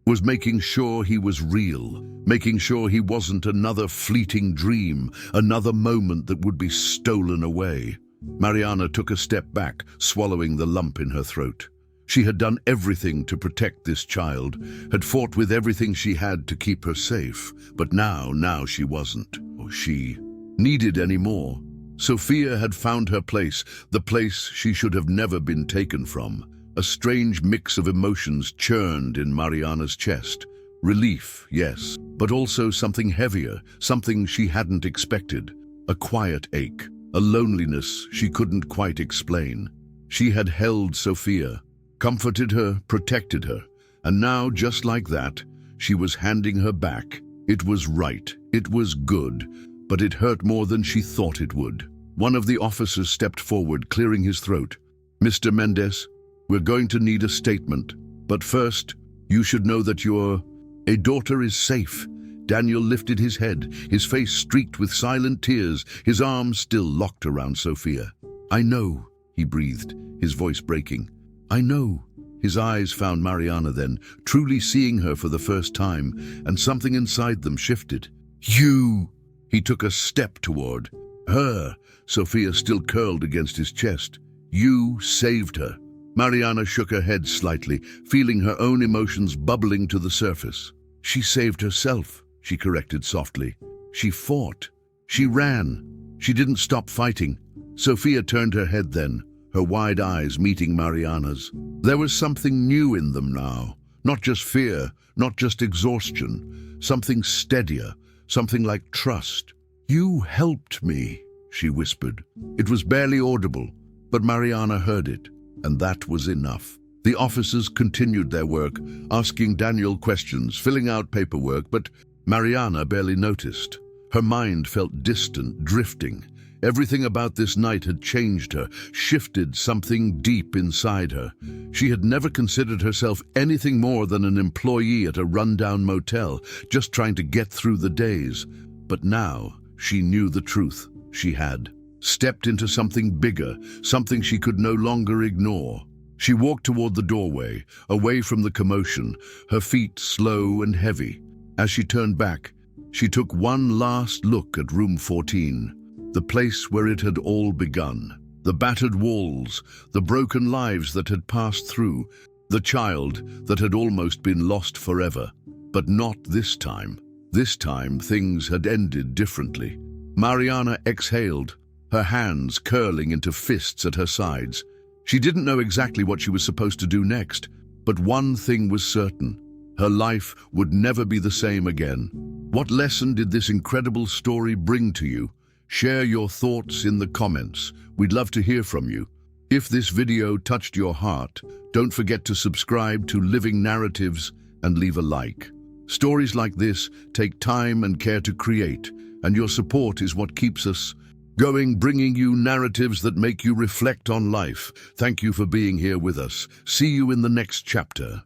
was making sure he was real, making sure he wasn't another fleeting dream, another moment that would be stolen away. Mariana took a step back, swallowing the lump in her throat. She had done everything to protect this child, had fought with everything she had to keep her safe, but now she wasn't, or she needed any more. Sophia had found her place, the place she should have never been taken from. A strange mix of emotions churned in Mariana's chest. Relief, yes, but also something heavier, something she hadn't expected. A quiet ache, a loneliness she couldn't quite explain. She had held Sophia, comforted her, protected her, and now, just like that, she was handing her back. It was right, it was good, but it hurt more than she thought it would. One of the officers stepped forward, clearing his throat. "Mr. Mendez, we're going to need a statement, but first, you should know that your daughter is safe." Daniel lifted his head, his face streaked with silent tears, his arms still locked around Sophia. "I know," he breathed, his voice breaking. "I know. His eyes found Mariana then, truly seeing her for the first time, and something inside them shifted. You! He took a step toward her. Sophia still curled against his chest. You saved her. Mariana shook her head slightly, feeling her own emotions bubbling to the surface. She saved herself, she corrected softly. She fought. She ran. She didn't stop fighting. Sophia turned her head then, her wide eyes meeting Mariana's. There was something new in them now. Not just fear, not just exhaustion. Something steadier, something like trust. You helped me, she whispered. It was barely audible, but Mariana heard it, and that was enough. The officers continued their work, asking Daniel questions, filling out paperwork, but Mariana barely noticed. Her mind felt distant, drifting. Everything about this night had changed her, shifted something deep inside her. She had never considered herself anything more than an employee at a rundown motel, just trying to get through the days. But now she knew the truth. She had stepped into something bigger, something she could no longer ignore. She walked toward the doorway, away from the commotion, her feet slow and heavy. As she turned back, she took one last look at room 14. The place where it had all begun. The battered walls, the broken lives that had passed through, the child that had almost been lost forever. But not this time. This time things had ended differently. Mariana exhaled, her hands curling into fists at her sides. She didn't know exactly what she was supposed to do next, but one thing was certain. Her life would never be the same again. What lesson did this incredible story bring to you? Share your thoughts in the comments. We'd love to hear from you. If this video touched your heart, don't forget to subscribe to Living Narratives and leave a like. Stories like this take time and care to create, and your support is what keeps us going, bringing you narratives that make you reflect on life. Thank you for being here with us. See you in the next chapter.